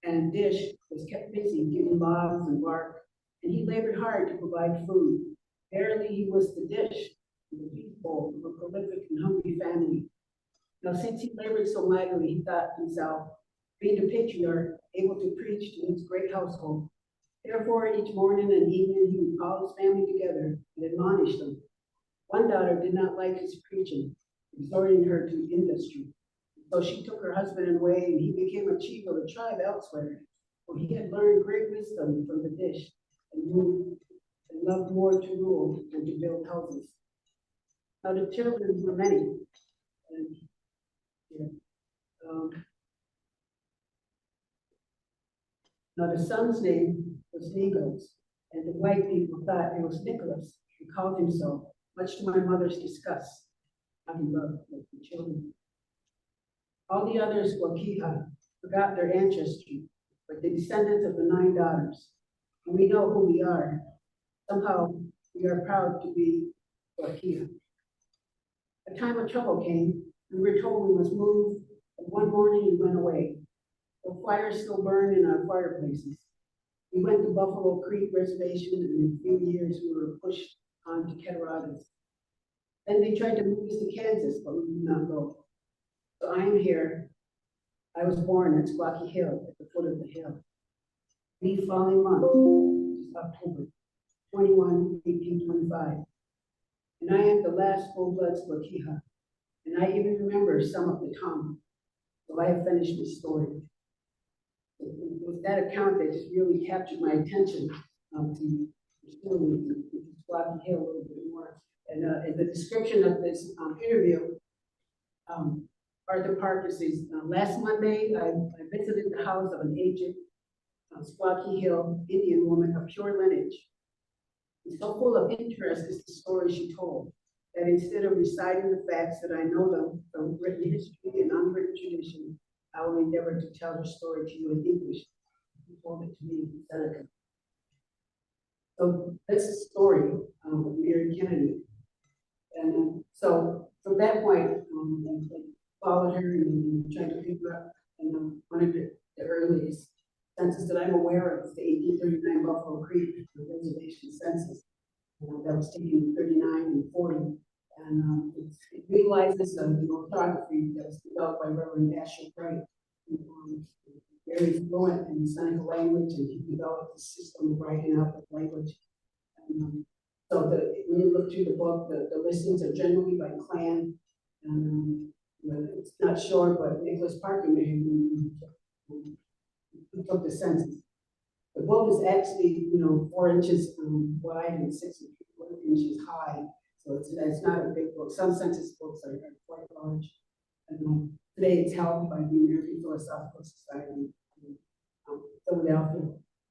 and Dish was kept busy getting logs and bark, and he labored hard to provide food. Verily, he was the Dish, the people of a prolific and hungry family. Now, since he labored so mightily, he thought himself, being a patriarch, able to preach to his great household. Therefore, each morning and evening, he would call his family together and admonish them. One daughter did not like his preaching, exhorting her to industry. So she took her husband away, and he became a chief of a tribe elsewhere, for he had learned great wisdom from the Dish, and loved more to rule than to build houses. Now the children were many, and now the son's name was Negos, and the white people thought it was Nicholas, and called him so, much to my mother's disgust, talking about the children. All the others were Kiha, forgot their ancestry, but the descendants of the 9 daughters. And we know who we are. Somehow we are proud to be Wakiha. A time of trouble came. We were told we must move, and one morning we went away. The fires still burned in our fireplaces. We went to Buffalo Creek Reservation, and in a few years we were pushed on to Cattaraugus. Then they tried to move us to Kansas, but we did not go. So I am here. I was born at Squawkie Hill, at the foot of the hill. The following month, which is October 21, 1825. And I am the last full-blood Squawkiha, and I even remember some of the tongue. So I have finished the story. With that account, that just really captured my attention to Squawkie Hill a little bit more. And in the description of this interview, Arthur Parker says, last Monday, I visited the house of an ancient Squawkie Hill Indian woman of pure lineage. And so full of interest is the story she told, that instead of reciting the facts that I know them from written history and unwritten tradition, I will endeavor to tell her story to you in English. She told it to me in Seneca. So that's the story of Mary Kennedy. And so from that point, I followed her and tried to figure out, one of the earliest census that I'm aware of is the 1839 Buffalo Creek Reservation Census. That was taken in 39 and 40. And it utilizes the orthography that was developed by Reverend Asher Bright, very fluent in Seneca language, and he developed a system of writing out the language. And, so when you look through the book, the listings are generally by clan, and it's not sure, but Nicholas Parker may have been who took the census. The book is actually, 4 inches wide and 6 inches high, so it's not a big book. Some census books are quite large. And today it's held by the American Philosophical Society in Philadelphia.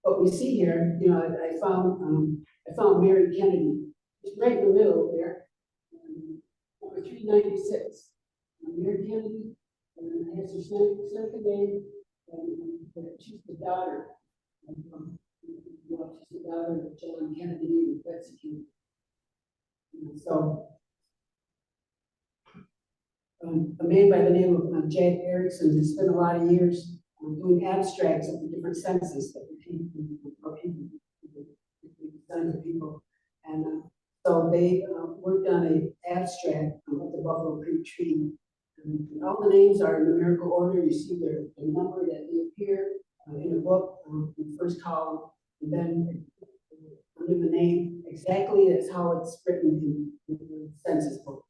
But we see here, I found Mary Kennedy. It's right in the middle there, number 396. Mary Kennedy, and has her Seneca name, and she's the daughter. She's the daughter of John Kennedy and Betsy Kennedy. So, a man by the name of Jack Erickson has spent a lot of years doing abstracts of the different census that people. And so they worked on an abstract of the Buffalo Creek Treaty. And all the names are in numerical order. You see the number that they appear in the book, in the first column, and then under the name, exactly that's how it's written in the census book.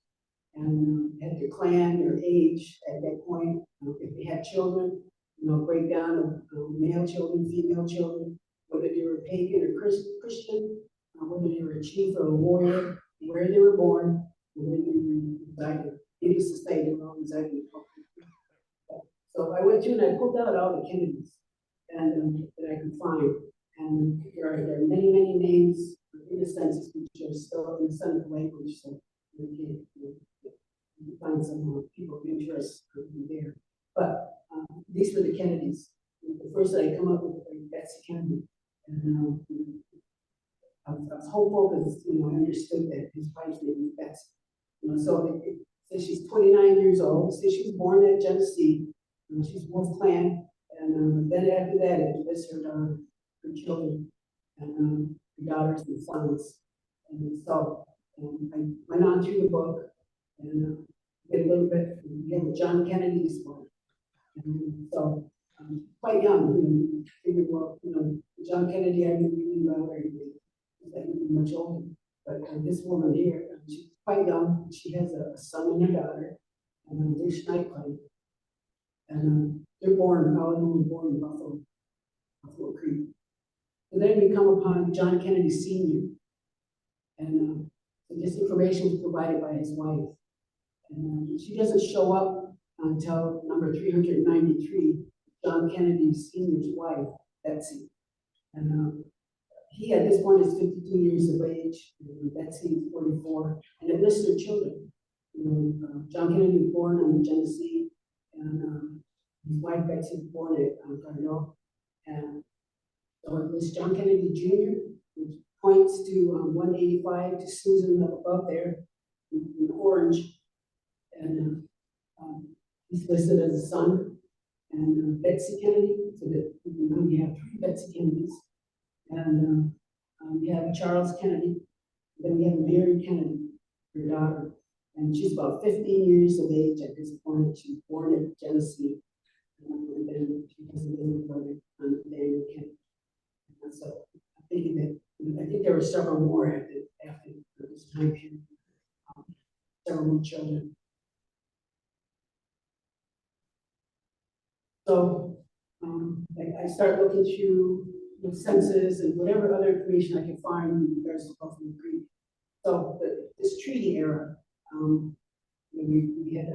And had their clan, their age at that point, if they had children, breakdown of male children, female children, whether they were pagan or Christian, whether they were a chief or a warrior, where they were born, where they resided. Needless to say, they were all residing in Hauptman. So I went through and I pulled out all the Kennedys and that I could find. And there are many, many names in the census which are still in the Seneca language. So we can find some people of interest there. But these were the Kennedys. The first that I come up with was Betsy Kennedy. And I was hopeful because I understood that his wife's name was Betsy. So it says she's 29 years old. Says she was born at Genesee. She's Wolf Clan. And then after that, it lists her children and her daughters and sons. And so I went on through the book and did a little bit with John Kennedy's book. And so quite young, figured, well, John Kennedy, I didn't really know everything. That would be much older. But this woman here, she's quite young. She has a son and a daughter, and they're Schneidlein. And they're born, all of them were born in Buffalo Creek. And then we come upon John Kennedy Sr. And this information was provided by his wife. And she doesn't show up until number 393, John Kennedy Sr.'s wife, Betsy. And he at this point is 52 years of age, and Betsy is 44, and it lists their children. John Kennedy was born on Genesee, and his wife Betsy was born at Garneau. And so it lists John Kennedy Jr., which points to 185 to Susan up above there in orange. And he's listed as a son. And Betsy Kennedy, so that we have three Betsy Kennedys. And we have Charles Kennedy. Then we have Mary Kennedy, her daughter. And she's about 15 years of age at this point. She was born at Genesee. And then she has a little brother, Daniel Kennedy. And so I'm thinking that, I think there were several more after this time period, several more children. So I start looking through the census and whatever other information I can find in regards to Buffalo Creek. So this treaty era, we had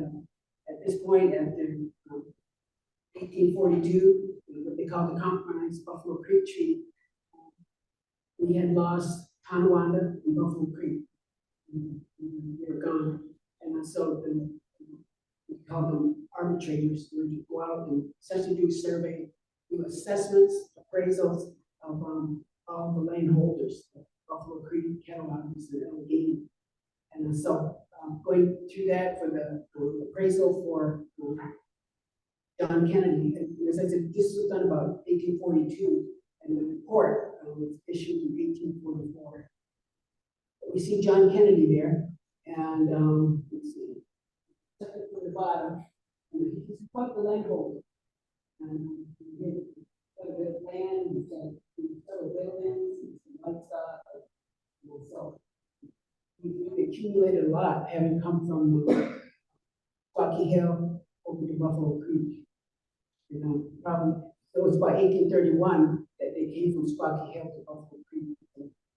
at this point after 1842, what they call the Compromise Buffalo Creek Treaty, we had lost Tonawanda and Buffalo Creek. They were gone, and so we call them arbitrators. We would go out and essentially do a survey, do assessments, appraisals of all the landholders, Buffalo Creek, Catawbatas, and Allegany. And so going through that for the appraisal for John Kennedy, and as I said, this was done about 1842, and the report was issued in 1844. But we see John Kennedy there, and let's see, second from the bottom, and he's quite the landholder. And he got a bit of land, he's got several buildings, and some livestock, and so we accumulated a lot, having come from Squawkie Hill over to Buffalo Creek. Probably it was about 1831 that they came from Squawkie Hill to Buffalo Creek.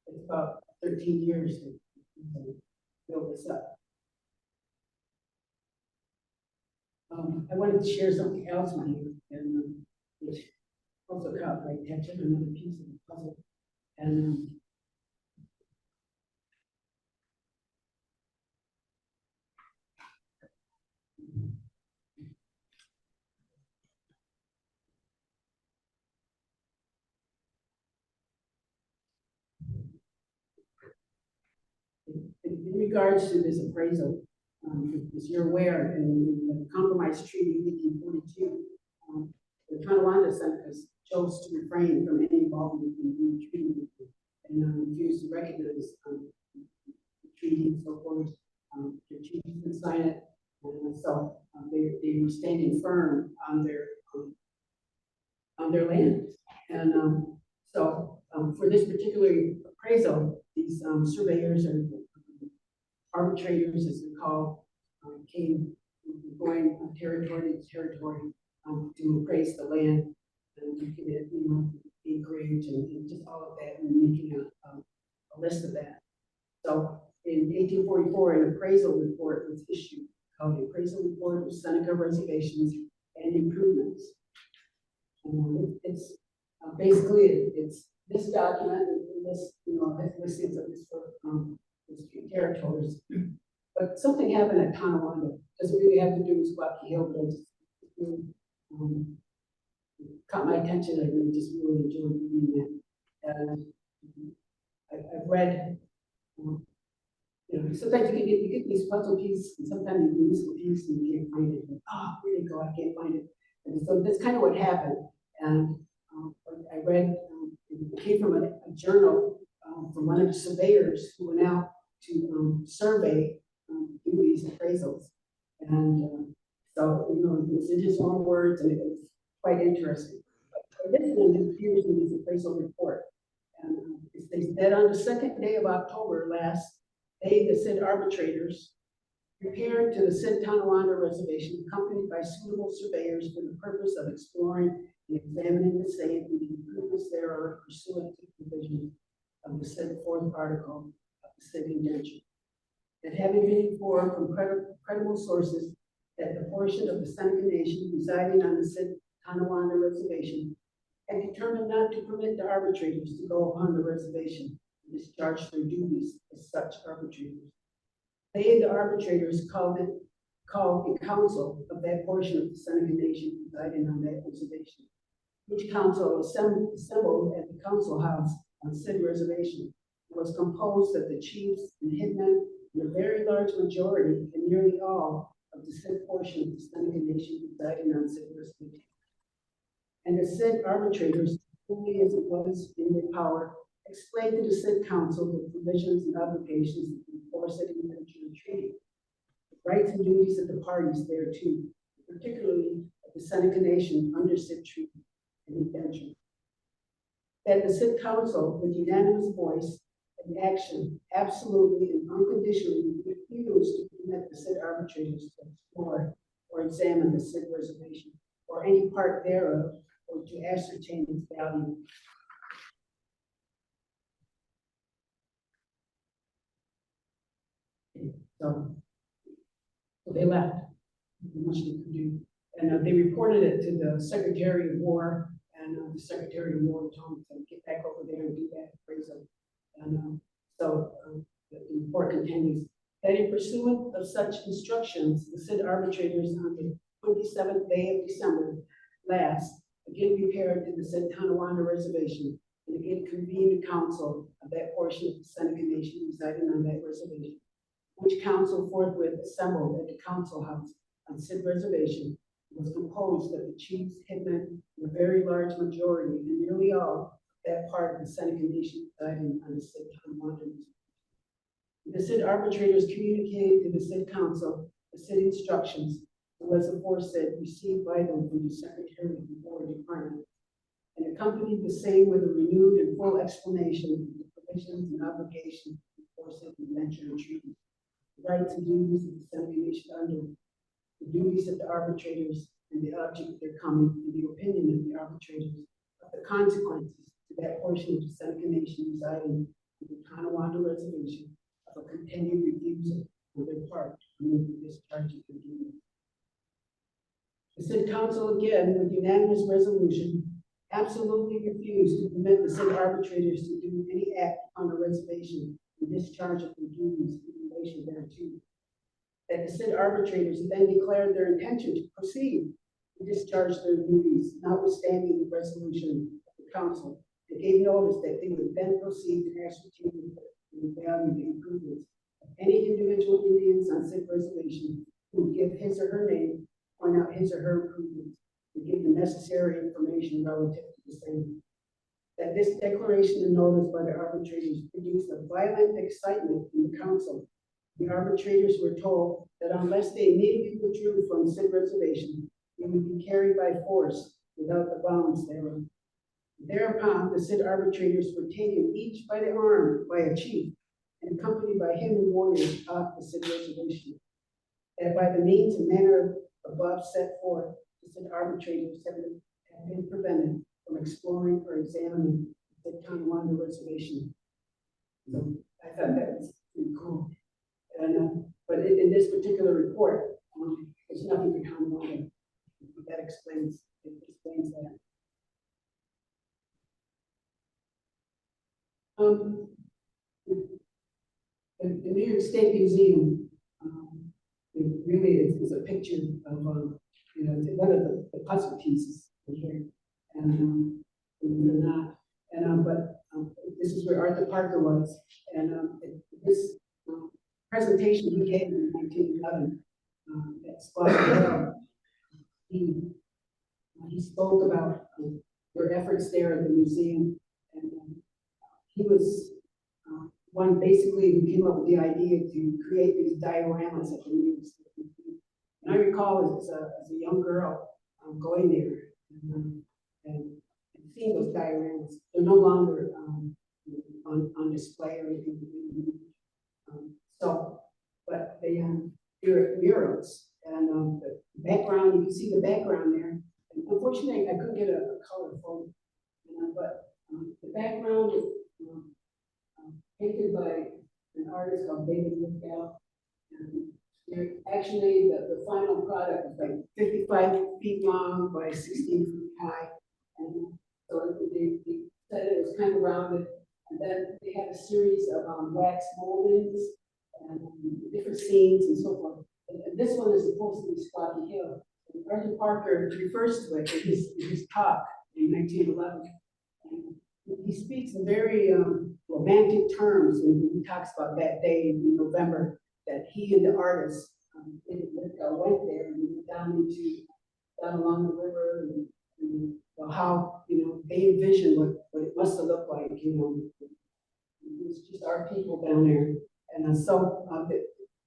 It's about 13 years to build this up. I wanted to share something else with you, and which also caught my attention, another piece of the puzzle. And in regards to this appraisal, as you're aware, in the Compromise Treaty of 1842, the Tonawanda Senecas chose to refrain from any involvement in the treaty and refused to recognize the treaty and so forth. The chiefs would sign it, And so they were standing firm on their land. And for this particular appraisal, these surveyors or arbitrators, as they're called, came going from territory to territory to appraise the land and looking at, the acreage and just all of that and making a list of that. So in 1844, an appraisal report was issued called the Appraisal Report of Seneca Reservations and Improvements. It's basically it's this document and this, listings of this for territories. But something happened at Tonawanda. Doesn't really have to do with Squawkie Hill, but it just really, caught my attention. I really just really enjoyed reading that. And I've read, sometimes you get these puzzle pieces, and sometimes you lose the piece and you can't find it. Where did it go? I can't find it. And so that's kind of what happened. And I read, it came from a journal from one of the surveyors who went out to survey, do these appraisals. And so, it's in his own words, and it was quite interesting. But this one appears in his appraisal report. And it states that on the second day of October last, they, the said arbitrators, repaired to the said Tonawanda reservation, accompanied by suitable surveyors for the purpose of exploring and examining the same and the improvements thereof pursuant to the provisions of the said fourth article of the said indenture. That having been informed from credible sources that the portion of the Seneca Nation residing on the said Tonawanda reservation had determined not to permit the arbitrators to go upon the reservation and discharge their duties as such arbitrators. They, the arbitrators, called the council of that portion of the Seneca Nation residing on that reservation, which council assembled at the council house on said reservation, was composed of the chiefs and hitmen and a very large majority and nearly all of the said portion of the Seneca Nation residing on said reservation. And the said arbitrators, fully as it was in their power, explained to the said council the provisions and obligations of the aforesaid indenture and treaty, the rights and duties of the parties thereto, particularly of the Seneca Nation under said treaty and indenture. That the said council, with unanimous voice and action, absolutely and unconditionally refused to permit the said arbitrators to explore or examine the said reservation or any part thereof, or to ascertain its value. So they left. Much they could do, and they reported it to the Secretary of War, and the Secretary of War told them to get back over there and do that appraisal. And the report continues that in pursuant of such instructions, the said arbitrators on the 27th day of December last again repaired to the said Tonawanda reservation and again convened a council of that portion of the Seneca Nation residing on that reservation, which council forthwith assembled at the council house on said reservation, was composed of the chiefs, hitmen, and a very large majority, and nearly all that part of the Seneca Nation residing on the said Tonawanda reservation. The said arbitrators communicated to the said council the said instructions, was aforesaid received by them from the Secretary of the War Department, and accompanied the same with a renewed and full explanation of the provisions and obligations of the aforesaid indenture and treaty, the rights and duties of the Seneca Nation under, the duties of the arbitrators, and the object of their coming, and the opinion of the arbitrators, of the consequences to that portion of the Seneca Nation residing in the Tonawanda reservation of a continued refusal on their part to permit the discharge of their duties. The said council again, with unanimous resolution, absolutely refused to permit the said arbitrators to do any act on the reservation in discharge of their duties in relation thereto. That the said arbitrators then declared their intention to proceed to discharge their duties, notwithstanding the resolution of the council. They gave notice that they would then proceed to ascertain the value of the improvements of any individual Indians on said reservation who would give his or her name, point out his or her improvements, and give the necessary information relative to the same. That this declaration and notice by the arbitrators produced a violent excitement in the council, The arbitrators were told that unless they immediately withdrew from said reservation, they would be carried by force without the bounds thereof. Thereupon, the said arbitrators were taken each by the arm by a chief and accompanied by him and warriors off the said reservation. That by the means and manner above set forth, the said arbitrators have been prevented from exploring or examining the Tonawanda reservation. So I thought that was pretty cool. And, but in this particular report, there's nothing for Tonawanda. That explains that. The New York State Museum, it really is a picture of one of the puzzle pieces here, and believe it or not, and but this is where Arthur Parker was, and this presentation he gave in 1911 at Squawkie Hill, he spoke about their efforts there at the museum, and he was one basically who came up with the idea to create these dioramas at the museum. And I recall as a young girl going there and seeing those dioramas. They're no longer on display or anything. But they're murals, and the background, you can see the background there. And unfortunately, I couldn't get a color photo, but the background is painted by an artist called Lake of Betrayal. Actually, the final product is like 55 feet long by 16 feet high. And so they said it was kind of rounded. And then they had a series of wax moldings and different scenes and so forth. And this one is supposed to be Squawkie Hill. And Arthur Parker refers to it in his talk in 1911. And he speaks in very romantic terms when he talks about that day in November that he and the artist went there and went down along the river and how they envisioned what it must have looked like. It was just our people down there, and so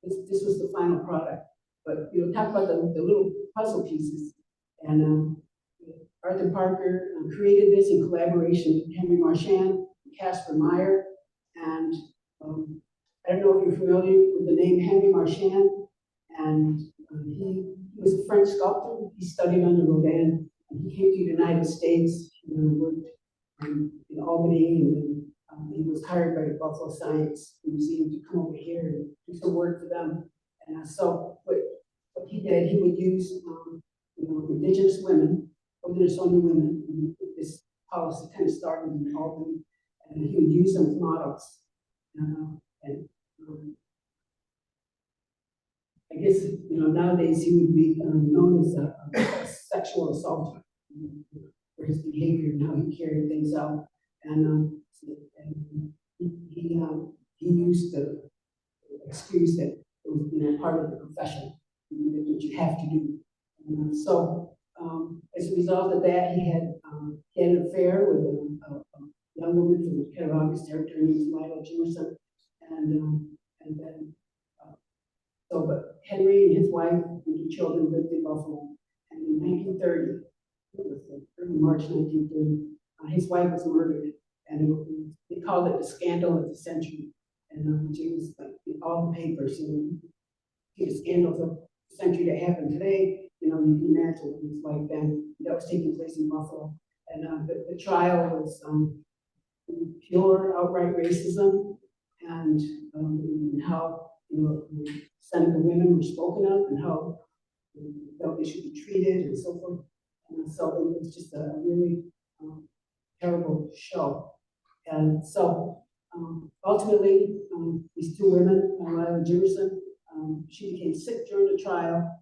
this was the final product. But talk about the little puzzle pieces, and Arthur Parker created this in collaboration with Henry Marchand and Caspar Meyer, and I don't know if you're familiar with the name Henry Marchand, and he was a French sculptor. He studied under Rodin, and he came to the United States, worked in Albany, and then he was hired by the Buffalo Science Museum to come over here and do some work for them. And so what he did, he would use indigenous women, Onöhsagwë women, and this policy kind of started in Albany, and he would use them as models. I guess nowadays he would be known as a sexual assaulter for his behavior and how he carried things out. And he used the excuse that it was part of the profession that you have to do. And so as a result of that, he had an affair with a young woman from the Cattaraugus territory named Lila Jamestown, and then but Henry and his wife and two children lived in Buffalo. And in 1930, it was early March 1930, his wife was murdered, and they called it the scandal of the century. And it was like in all the papers, see the scandals of the century that happened today. You can imagine what it was like then. That was taking place in Buffalo, and the trial was pure, outright racism, and how Seneca women were spoken of, and how they should be treated, and so forth. And so it was just a really terrible show. And so ultimately, these two women, Lila Jamestown, she became sick during the trial.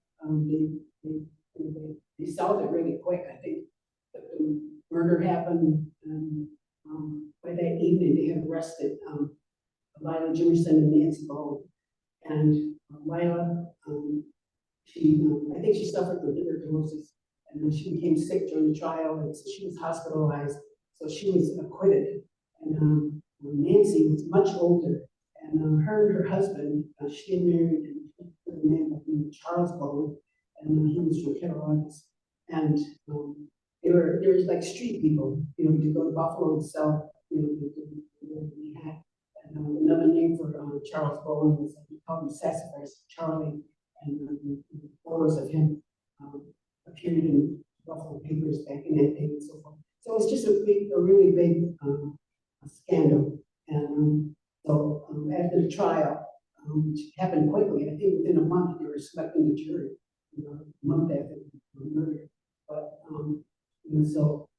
They solved it really quick. I think the murder happened, and by that evening they had arrested Lila Jamestown and Nancy Bowen. And Lila, I think she suffered from tuberculosis, and then she became sick during the trial, and so she was hospitalized. So she was acquitted. And Nancy was much older, And her and her husband, she had married a man named Charles Bowen, and he was from Carolinas. And they were like street people, to go to Buffalo and sell, we had. And another name for Charles Bowen was, we called him Sassafras Charlie, and photos of him appeared in Buffalo papers back in that day and so forth. So it was just a really big scandal. And so after the trial, which happened quickly, I think within a month they were selecting the jury, a month after the murder. But so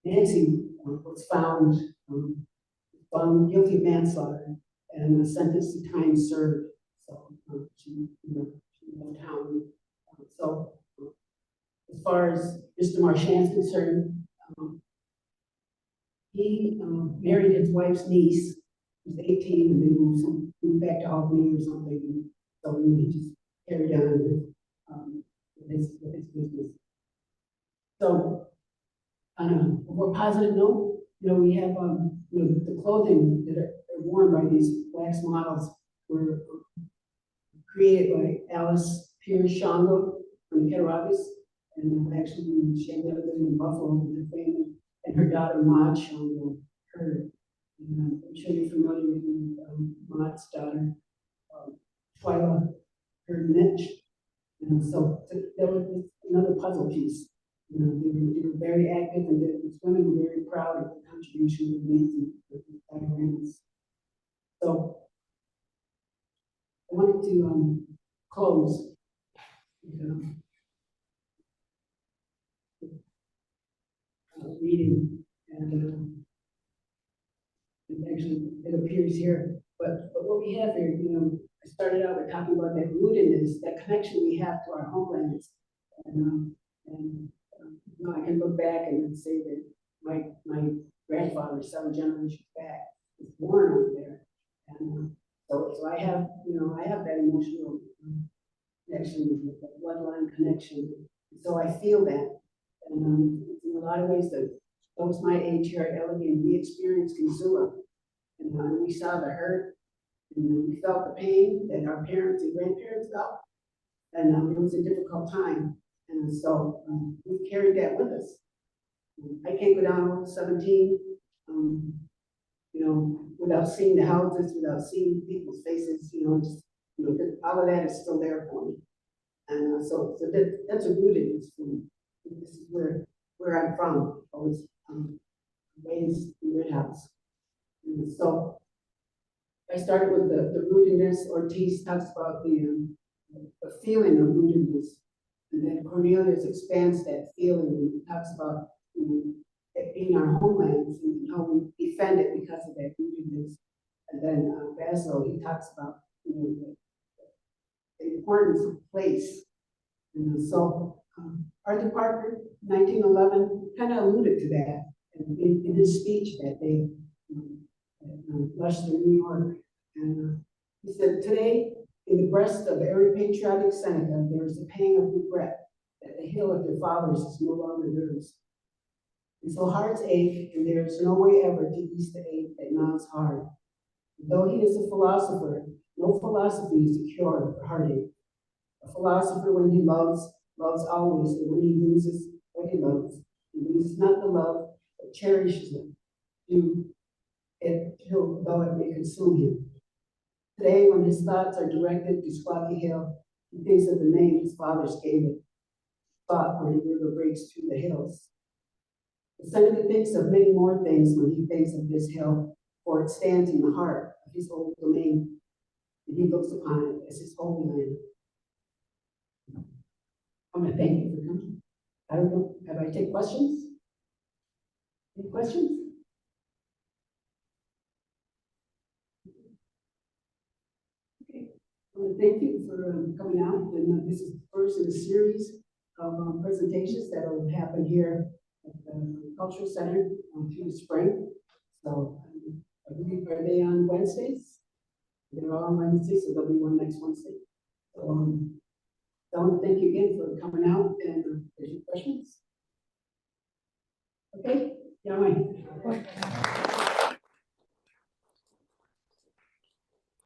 Nancy was found guilty of manslaughter and sentenced to time served. So she left town. So as far as Mr. Marchand's concerned, he married his wife's niece. He was 18 and they moved back to Albany or something. So he just carried on with his business. So on a more positive note, we have the clothing that are worn by these wax models were created by Alice Pierce Shango from the Cattaraugus, and actually she ended up living in Buffalo with her family, and her daughter Maud Shango, her. And I'm sure you're familiar with Maud's daughter, Twyla, her niche. And so that was another puzzle piece. They were very active, and these women were very proud of the contribution they made to the dioramas. So I wanted to close reading, and actually it appears here. But what we have here, I started out by talking about that rootedness, that connection we have to our homelands, and I can look back and say that my grandfather, 7 generations back, was born over there, and so I have that emotional connection, that bloodline connection. So I feel that, and in a lot of ways, those my age here at Allegany, we experienced Kinzua, and we saw the hurt, and we felt the pain that our parents and grandparents felt, and it was a difficult time. And so we've carried that with us. I can't go down Route 17, without seeing the houses, without seeing people's faces, all of that is still there for me. And so that's a rootedness for me. This is where I'm from. I was raised in Red House. And so I started with the rootedness. Ortiz talks about the feeling of rootedness. And then Cornelius expands that feeling and he talks about it being our homelands and how we defend it because of that rootedness. And then Basil, he talks about the importance of place. And so Arthur Parker, 1911, kind of alluded to that in his speech that day at Leicester, New York. And he said, today, in the breast of every patriotic Seneca, there is a pang of regret that the hill of their fathers is no longer theirs. And so hearts ache, and there is no way ever to ease the ache that gnaws hard. Though he is a philosopher, no philosophy is a cure for heartache. A philosopher, when he loves, loves always, and when he loses what he loves, he loses not the love, but cherishes it, though it may consume him. Today, when his thoughts are directed to Squawkie Hill, he thinks of the name his fathers gave it, spot where the river breaks through the hills. The Seneca thinks of many more things when he thinks of this hill, for it stands in the heart of his old domain, and he looks upon it as his holy land. I'm going to thank you for coming. I don't know, have I take questions? Any questions? Okay, well, thank you for coming out. And this is the first in a series of presentations that will happen here at the Cultural Center through the spring. So I believe, are they on Wednesdays? They're all on Wednesdays, so there'll be one next Wednesday. So I want to thank you again for coming out, and there's your questions. Okay, yeah, right.